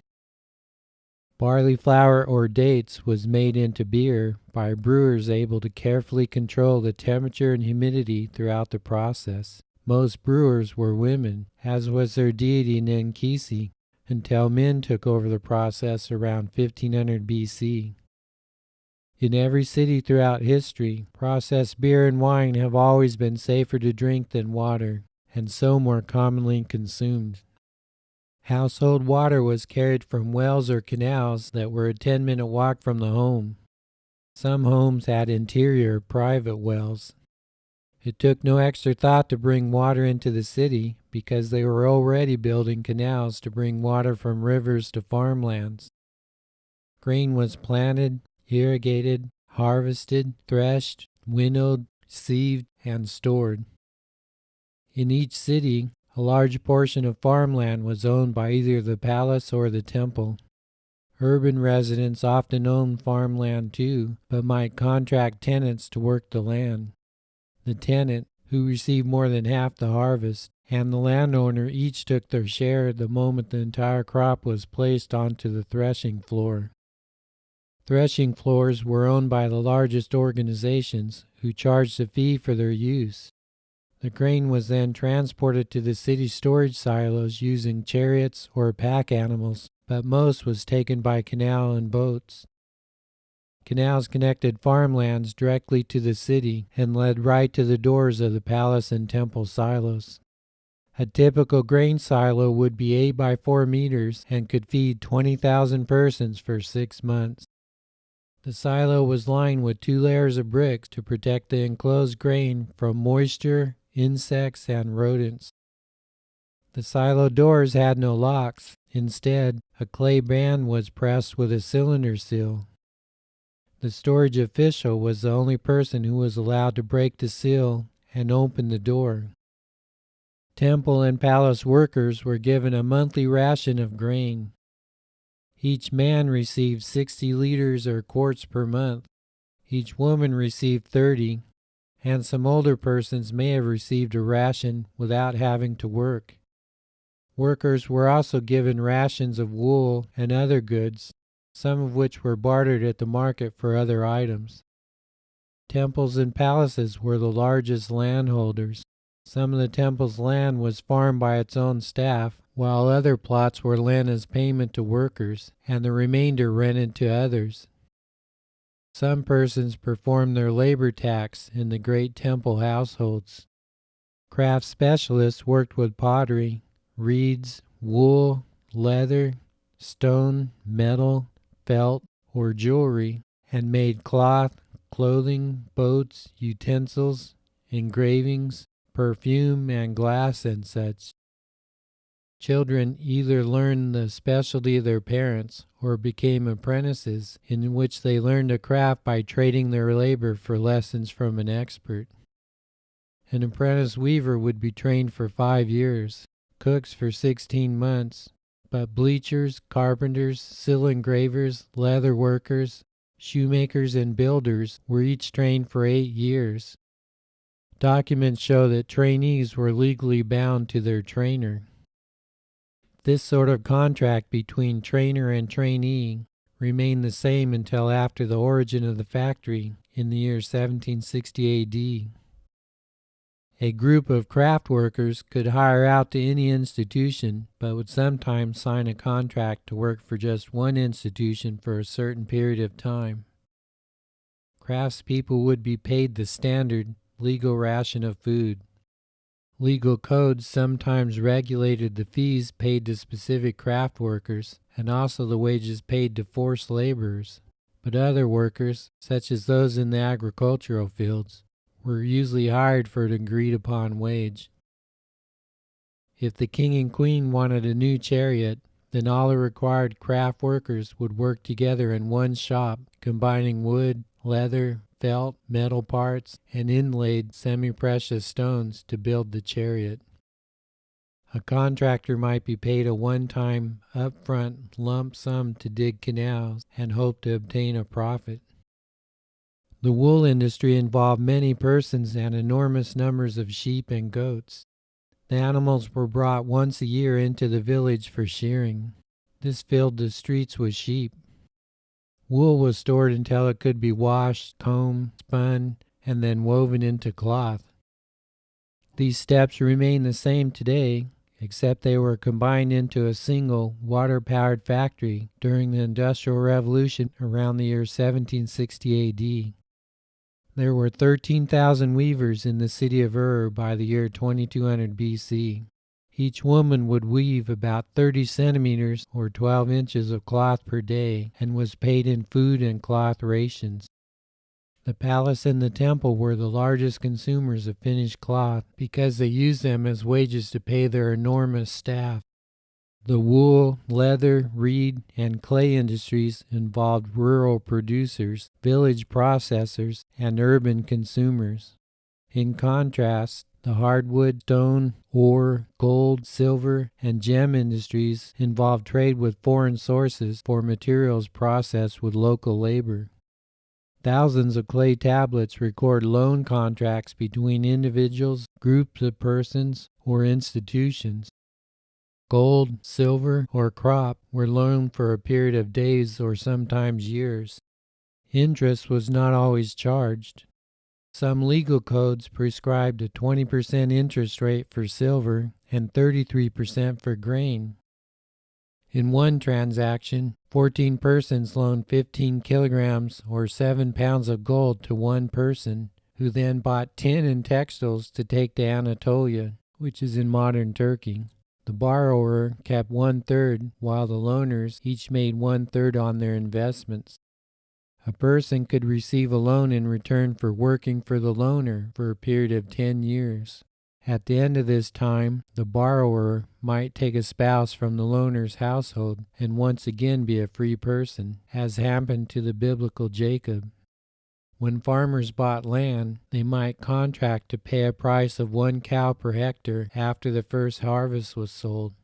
Barley flour or dates was made into beer by brewers able to carefully control the temperature and humidity throughout the process. Most brewers were women, as was their deity Ninkisi, until men took over the process around 1500 BC. In every city throughout history, processed beer and wine have always been safer to drink than water, and so more commonly consumed. Household water was carried from wells or canals that were a 10-minute walk from the home. Some homes had interior private wells. It took no extra thought to bring water into the city because they were already building canals to bring water from rivers to farmlands. Grain was planted, irrigated, harvested, threshed, winnowed, sieved, and stored. In each city, a large portion of farmland was owned by either the palace or the temple. Urban residents often owned farmland too, but might contract tenants to work the land. The tenant, who received more than half the harvest, and the landowner each took their share the moment the entire crop was placed onto the threshing floor. Threshing floors were owned by the largest organizations, who charged a fee for their use. The grain was then transported to the city storage silos using chariots or pack animals, but most was taken by canal and boats. Canals connected farmlands directly to the city and led right to the doors of the palace and temple silos. A typical grain silo would be 8 by 4 meters and could feed 20,000 persons for 6 months. The silo was lined with 2 layers of bricks to protect the enclosed grain from moisture, insects, and rodents. The silo doors had no locks. Instead, a clay band was pressed with a cylinder seal. The storage official was the only person who was allowed to break the seal and open the door. Temple and palace workers were given a monthly ration of grain. Each man received 60 liters or quarts per month. Each woman received 30, and some older persons may have received a ration without having to work. Workers were also given rations of wool and other goods, some of which were bartered at the market for other items. Temples and palaces were the largest landholders. Some of the temple's land was farmed by its own staff, while other plots were lent as payment to workers, and the remainder rented to others. Some persons performed their labor tax in the great temple households. Craft specialists worked with pottery, reeds, wool, leather, stone, metal, felt, or jewelry, and made cloth, clothing, boats, utensils, engravings, perfume, and glass, and such. Children either learned the specialty of their parents or became apprentices, in which they learned a craft by trading their labor for lessons from an expert. An apprentice weaver would be trained for 5 years, cooks for 16 months, but bleachers, carpenters, seal engravers, leather workers, shoemakers, and builders were each trained for 8 years. Documents show that trainees were legally bound to their trainer. This sort of contract between trainer and trainee remained the same until after the origin of the factory in the year 1760 AD. A group of craft workers could hire out to any institution, but would sometimes sign a contract to work for just one institution for a certain period of time. Craftspeople would be paid the standard legal ration of food. Legal codes sometimes regulated the fees paid to specific craft workers and also the wages paid to forced laborers, but other workers, such as those in the agricultural fields, were usually hired for an agreed-upon wage. If the king and queen wanted a new chariot, then all the required craft workers would work together in one shop, combining wood, leather, felt, metal parts, and inlaid semi-precious stones to build the chariot. A contractor might be paid a one-time, upfront lump sum to dig canals and hope to obtain a profit. The wool industry involved many persons and enormous numbers of sheep and goats. The animals were brought once a year into the village for shearing. This filled the streets with sheep. Wool was stored until it could be washed, combed, spun, and then woven into cloth. These steps remain the same today, except they were combined into a single water-powered factory during the Industrial Revolution around the year 1760 AD. There were 13,000 weavers in the city of Ur by the year 2200 BC. Each woman would weave about 30 centimeters or 12 inches of cloth per day and was paid in food and cloth rations. The palace and the temple were the largest consumers of finished cloth because they used them as wages to pay their enormous staff. The wool, leather, reed, and clay industries involved rural producers, village processors, and urban consumers. In contrast, the hardwood, stone, ore, gold, silver, and gem industries involved trade with foreign sources for materials processed with local labor. Thousands of clay tablets record loan contracts between individuals, groups of persons, or institutions. Gold, silver, or crop were loaned for a period of days or sometimes years. Interest was not always charged. Some legal codes prescribed a 20% interest rate for silver and 33% for grain. In one transaction, 14 persons loaned 15 kilograms or 7 pounds of gold to one person, who then bought tin and textiles to take to Anatolia, which is in modern Turkey. The borrower kept 1/3, while the loaners each made 1/3 on their investments. A person could receive a loan in return for working for the loaner for a period of 10 years. At the end of this time, the borrower might take a spouse from the loaner's household and once again be a free person, as happened to the biblical Jacob. When farmers bought land, they might contract to pay a price of 1 cow per hectare after the first harvest was sold.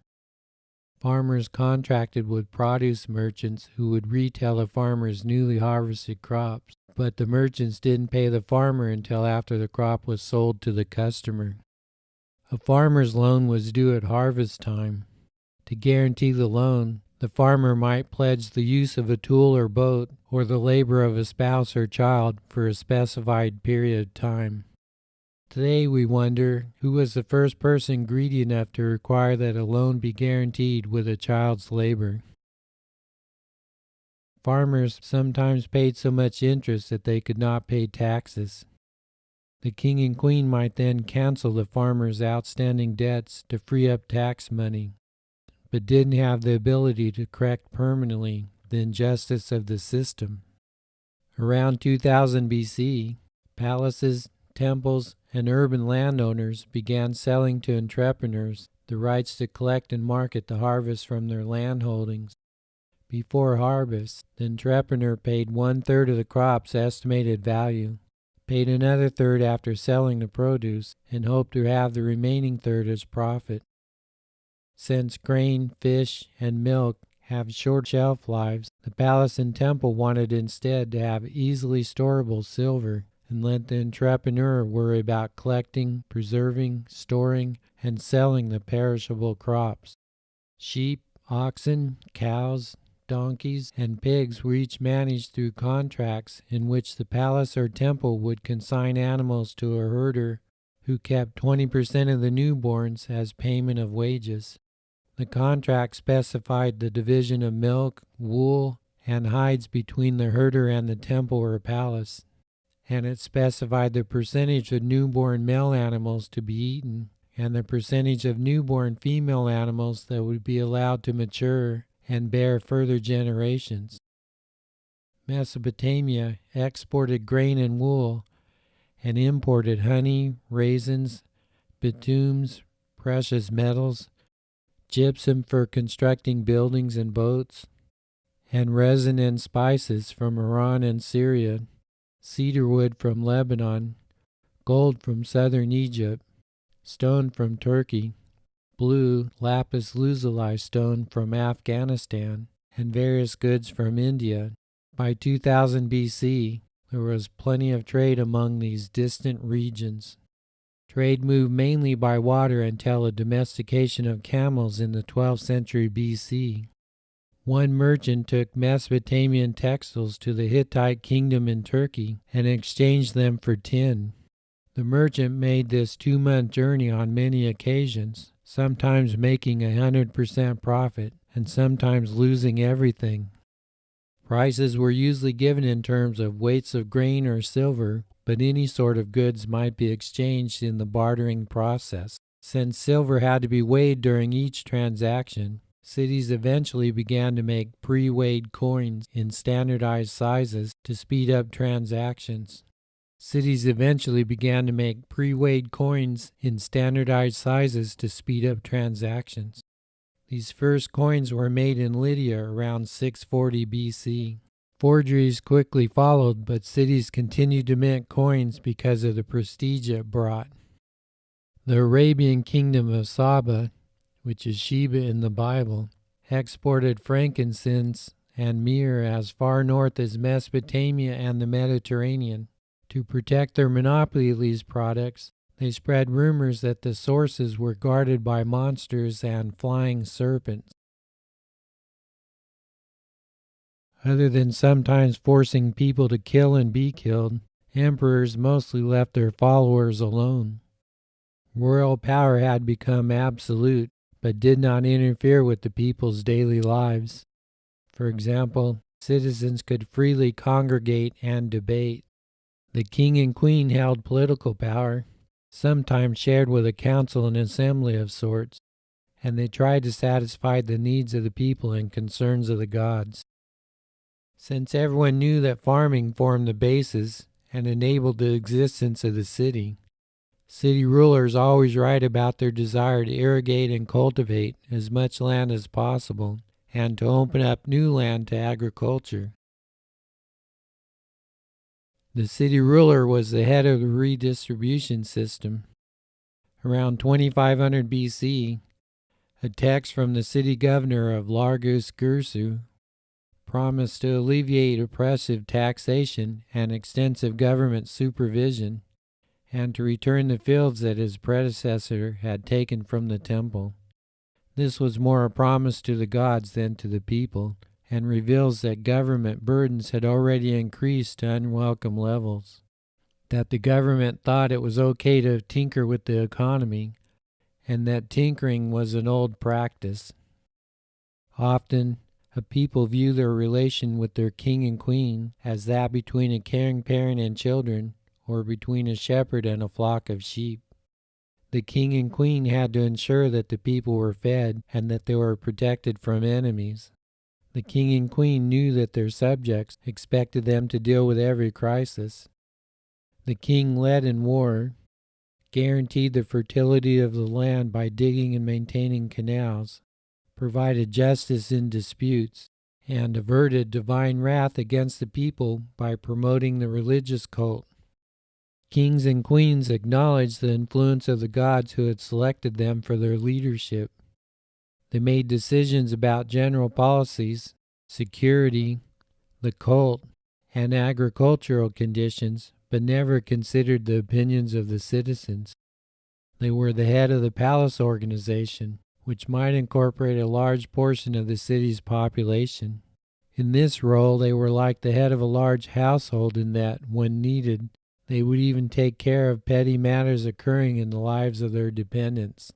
Farmers contracted with produce merchants who would retail a farmer's newly harvested crops, but the merchants didn't pay the farmer until after the crop was sold to the customer. A farmer's loan was due at harvest time. To guarantee the loan, the farmer might pledge the use of a tool or boat or the labor of a spouse or child for a specified period of time. Today we wonder who was the first person greedy enough to require that a loan be guaranteed with a child's labor. Farmers sometimes paid so much interest that they could not pay taxes. The king and queen might then cancel the farmer's outstanding debts to free up tax money, but didn't have the ability to correct permanently the injustice of the system. Around 2000 BC, palaces, temples, and urban landowners began selling to entrepreneurs the rights to collect and market the harvest from their land holdings. Before harvest, the entrepreneur paid 1/3 of the crop's estimated value, paid another third after selling the produce, and hoped to have the remaining third as profit. Since grain, fish, and milk have short shelf lives, the palace and temple wanted instead to have easily storable silver and let the entrepreneur worry about collecting, preserving, storing, and selling the perishable crops. Sheep, oxen, cows, donkeys, and pigs were each managed through contracts in which the palace or temple would consign animals to a herder who kept 20% of the newborns as payment of wages. The contract specified the division of milk, wool, and hides between the herder and the temple or palace, and it specified the percentage of newborn male animals to be eaten and the percentage of newborn female animals that would be allowed to mature and bear further generations. Mesopotamia exported grain and wool and imported honey, raisins, bitumes, precious metals, gypsum for constructing buildings and boats, and resin and spices from Iran and Syria, cedar wood from Lebanon, gold from southern Egypt, stone from Turkey, blue lapis lazuli stone from Afghanistan, and various goods from India. By 2000 BC, there was plenty of trade among these distant regions. Trade moved mainly by water until the domestication of camels in the 12th century BC. One merchant took Mesopotamian textiles to the Hittite kingdom in Turkey and exchanged them for tin. The merchant made this 2-month journey on many occasions, sometimes making 100% profit and sometimes losing everything. Prices were usually given in terms of weights of grain or silver, but any sort of goods might be exchanged in the bartering process. Since silver had to be weighed during each transaction, cities eventually began to make pre-weighed coins in standardized sizes to speed up transactions. These first coins were made in Lydia around 640 BC. Forgeries quickly followed, but cities continued to mint coins because of the prestige it brought. The Arabian kingdom of Saba, which is Sheba in the Bible, exported frankincense and myrrh as far north as Mesopotamia and the Mediterranean. To protect their monopoly of these products, they spread rumors that the sources were guarded by monsters and flying serpents. Other than sometimes forcing people to kill and be killed, emperors mostly left their followers alone. Royal power had become absolute, but did not interfere with the people's daily lives. For example, citizens could freely congregate and debate. The king and queen held political power, sometimes shared with a council and assembly of sorts, and they tried to satisfy the needs of the people and concerns of the gods. Since everyone knew that farming formed the basis and enabled the existence of the city, city rulers always write about their desire to irrigate and cultivate as much land as possible and to open up new land to agriculture. The city ruler was the head of the redistribution system. Around 2500 BC, a text from the city governor of Largus Gursu promised to alleviate oppressive taxation and extensive government supervision, and to return the fields that his predecessor had taken from the temple. This was more a promise to the gods than to the people, and reveals that government burdens had already increased to unwelcome levels, that the government thought it was okay to tinker with the economy, and that tinkering was an old practice. Often, a people view their relation with their king and queen as that between a caring parent and children, or between a shepherd and a flock of sheep. The king and queen had to ensure that the people were fed and that they were protected from enemies. The king and queen knew that their subjects expected them to deal with every crisis. The king led in war, guaranteed the fertility of the land by digging and maintaining canals, provided justice in disputes, and averted divine wrath against the people by promoting the religious cult. Kings and queens acknowledged the influence of the gods who had selected them for their leadership. They made decisions about general policies, security, the cult, and agricultural conditions, but never considered the opinions of the citizens. They were the head of the palace organization, which might incorporate a large portion of the city's population. In this role, they were like the head of a large household in that, when needed, they would even take care of petty matters occurring in the lives of their dependents.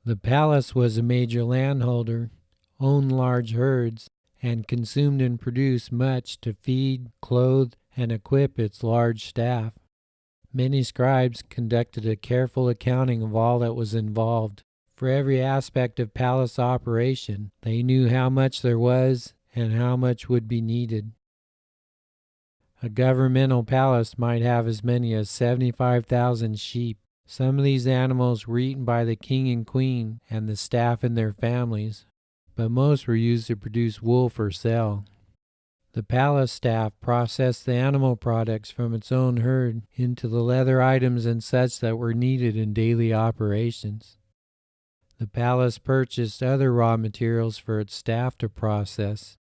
The palace was a major landholder, owned large herds, and consumed and produced much to feed, clothe, and equip its large staff. Many scribes conducted a careful accounting of all that was involved. For every aspect of palace operation, they knew how much there was and how much would be needed. A governmental palace might have as many as 75,000 sheep. Some of these animals were eaten by the king and queen and the staff and their families, but most were used to produce wool for sale. The palace staff processed the animal products from its own herd into the leather items and such that were needed in daily operations. The palace purchased other raw materials for its staff to process.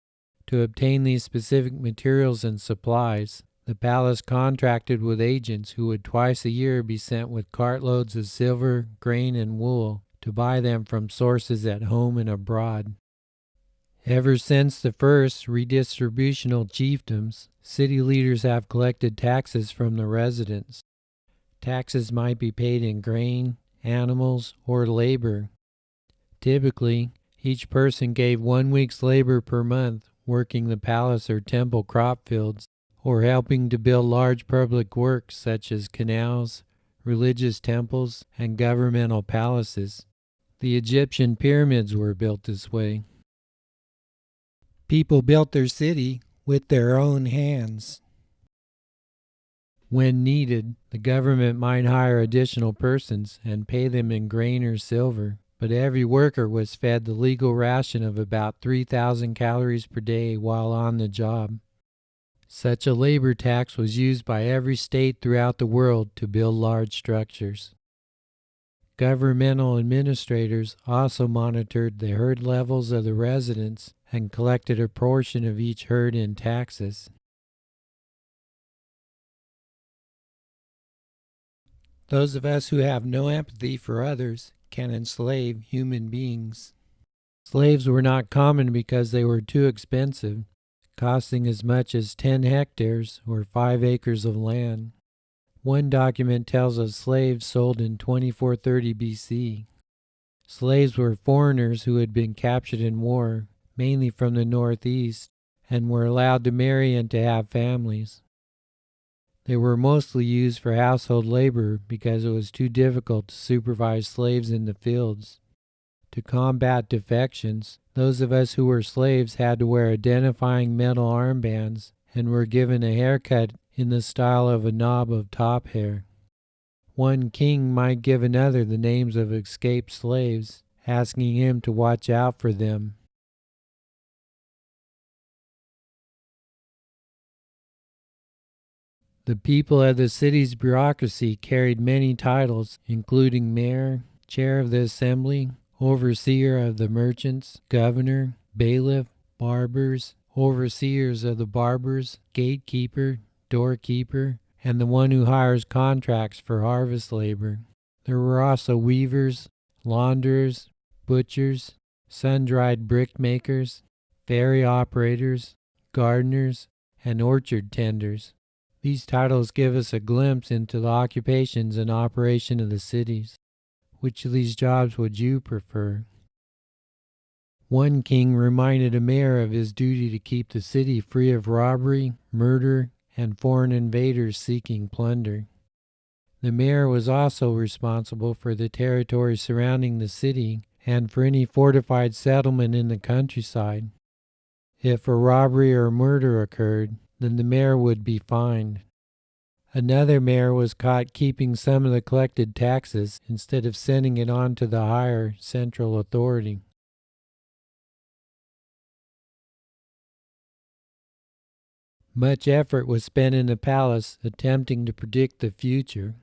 To obtain these specific materials and supplies, the palace contracted with agents who would twice a year be sent with cartloads of silver, grain, and wool to buy them from sources at home and abroad. Ever since the first redistributional chiefdoms, city leaders have collected taxes from the residents. Taxes might be paid in grain, animals, or labor. Typically, each person gave 1 week's labor per month working the palace or temple crop fields, or helping to build large public works such as canals, religious temples, and governmental palaces. The Egyptian pyramids were built this way. People built their city with their own hands. When needed, the government might hire additional persons and pay them in grain or silver, but every worker was fed the legal ration of about 3,000 calories per day while on the job. Such a labor tax was used by every state throughout the world to build large structures. Governmental administrators also monitored the herd levels of the residents and collected a portion of each herd in taxes. Those of us who have no empathy for others can enslave human beings. Slaves were not common because they were too expensive, costing as much as 10 hectares or 5 acres of land. One document tells of slaves sold in 2430 BC. Slaves were foreigners who had been captured in war, mainly from the northeast, and were allowed to marry and to have families. They were mostly used for household labor because it was too difficult to supervise slaves in the fields. To combat defections, those of us who were slaves had to wear identifying metal armbands and were given a haircut in the style of a knob of top hair. One king might give another the names of escaped slaves, asking him to watch out for them. The people of the city's bureaucracy carried many titles, including mayor, chair of the assembly, overseer of the merchants, governor, bailiff, barbers, overseers of the barbers, gatekeeper, doorkeeper, and the one who hires contracts for harvest labor. There were also weavers, launderers, butchers, sun-dried brick makers, ferry operators, gardeners, and orchard tenders. These titles give us a glimpse into the occupations and operation of the cities. Which of these jobs would you prefer? One king reminded a mayor of his duty to keep the city free of robbery, murder, and foreign invaders seeking plunder. The mayor was also responsible for the territory surrounding the city and for any fortified settlement in the countryside. If a robbery or murder occurred, then the mayor would be fined. Another mayor was caught keeping some of the collected taxes instead of sending it on to the higher central authority. Much effort was spent in the palace attempting to predict the future.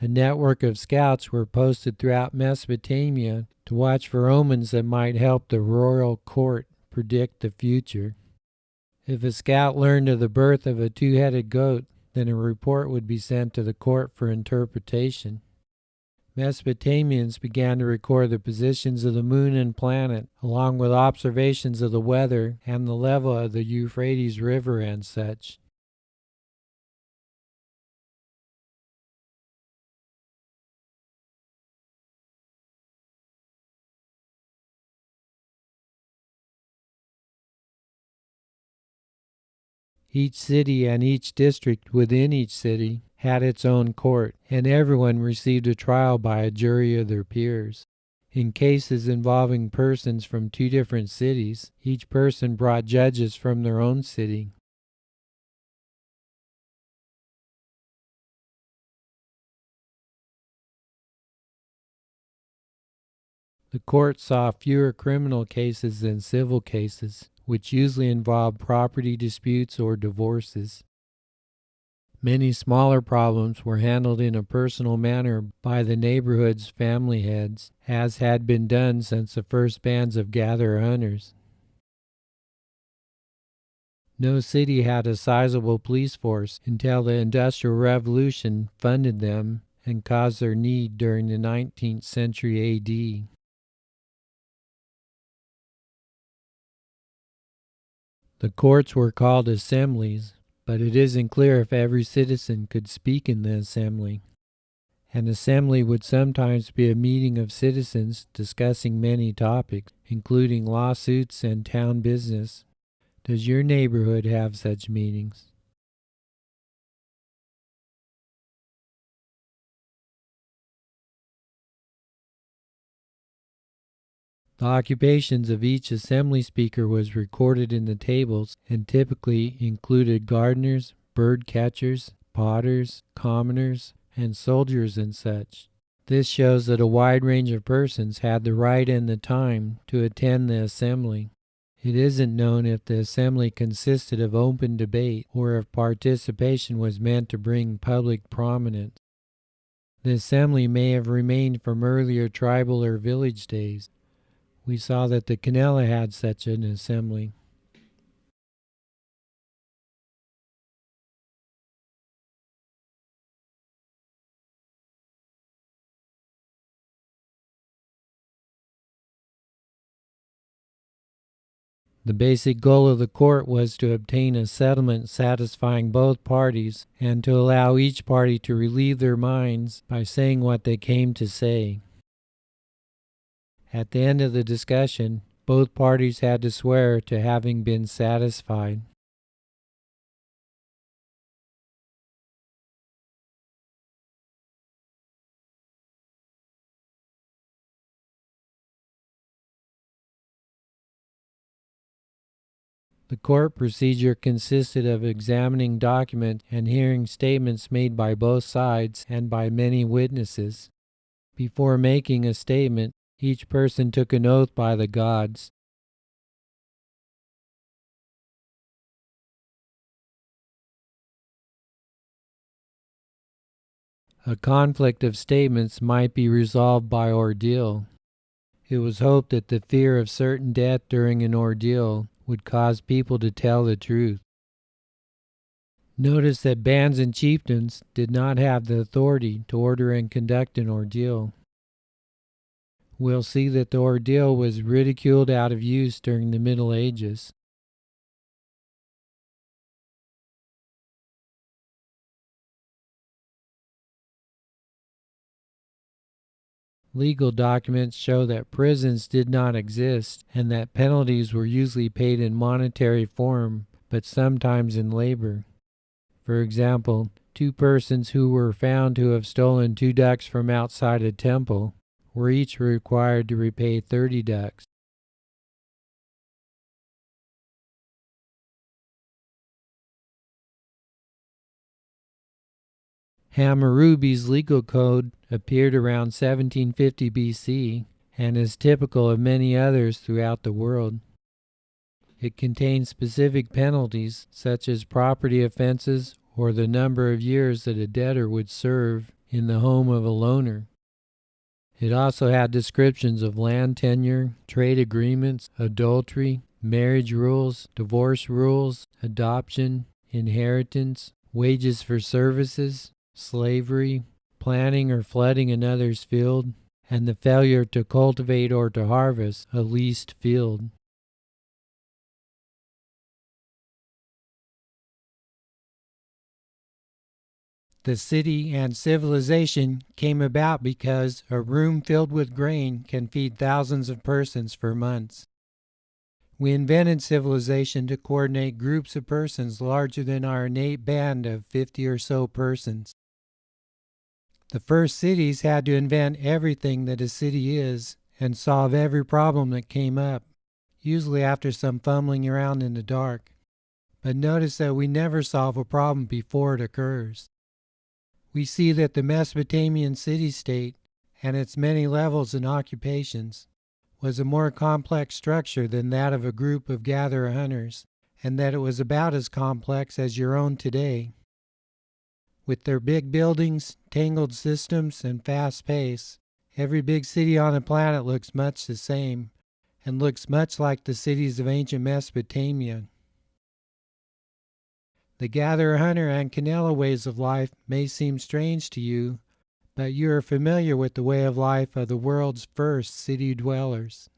A network of scouts were posted throughout Mesopotamia to watch for omens that might help the royal court predict the future. If a scout learned of the birth of a two-headed goat, then a report would be sent to the court for interpretation. Mesopotamians began to record the positions of the moon and planet, along with observations of the weather and the level of the Euphrates River and such. Each city and each district within each city had its own court, and everyone received a trial by a jury of their peers. In cases involving persons from two different cities, each person brought judges from their own city. The court saw fewer criminal cases than civil cases, which usually involved property disputes or divorces. Many smaller problems were handled in a personal manner by the neighborhood's family heads, as had been done since the first bands of gatherer-hunters. No city had a sizable police force until the Industrial Revolution funded them and caused their need during the 19th century AD. The courts were called assemblies, but it isn't clear if every citizen could speak in the assembly. An assembly would sometimes be a meeting of citizens discussing many topics, including lawsuits and town business. Does your neighborhood have such meetings? The occupations of each assembly speaker was recorded in the tables and typically included gardeners, bird catchers, potters, commoners, and soldiers and such. This shows that a wide range of persons had the right and the time to attend the assembly. It isn't known if the assembly consisted of open debate or if participation was meant to bring public prominence. The assembly may have remained from earlier tribal or village days. We saw that the Canella had such an assembly. The basic goal of the court was to obtain a settlement satisfying both parties and to allow each party to relieve their minds by saying what they came to say. At the end of the discussion, both parties had to swear to having been satisfied. The court procedure consisted of examining documents and hearing statements made by both sides and by many witnesses. Before making a statement, each person took an oath by the gods. A conflict of statements might be resolved by ordeal. It was hoped that the fear of certain death during an ordeal would cause people to tell the truth. Notice that bands and chieftains did not have the authority to order and conduct an ordeal. We'll see that the ordeal was ridiculed out of use during the Middle Ages. Legal documents show that prisons did not exist and that penalties were usually paid in monetary form, but sometimes in labor. For example, 2 persons who were found to have stolen 2 ducks from outside a temple were each required to repay 30 ducks. Hammurabi's legal code appeared around 1750 BC and is typical of many others throughout the world. It contains specific penalties such as property offenses or the number of years that a debtor would serve in the home of a loaner. It also had descriptions of land tenure, trade agreements, adultery, marriage rules, divorce rules, adoption, inheritance, wages for services, slavery, planting or flooding another's field, and the failure to cultivate or to harvest a leased field. The city and civilization came about because a room filled with grain can feed thousands of persons for months. We invented civilization to coordinate groups of persons larger than our innate band of 50 or so persons. The first cities had to invent everything that a city is and solve every problem that came up, usually after some fumbling around in the dark. But notice that we never solve a problem before it occurs. We see that the Mesopotamian city-state and its many levels and occupations was a more complex structure than that of a group of gatherer-hunters, and that it was about as complex as your own today. With their big buildings, tangled systems, and fast pace, every big city on the planet looks much the same, and looks much like the cities of ancient Mesopotamia. The gatherer-hunter and Canela ways of life may seem strange to you, but you are familiar with the way of life of the world's first city dwellers.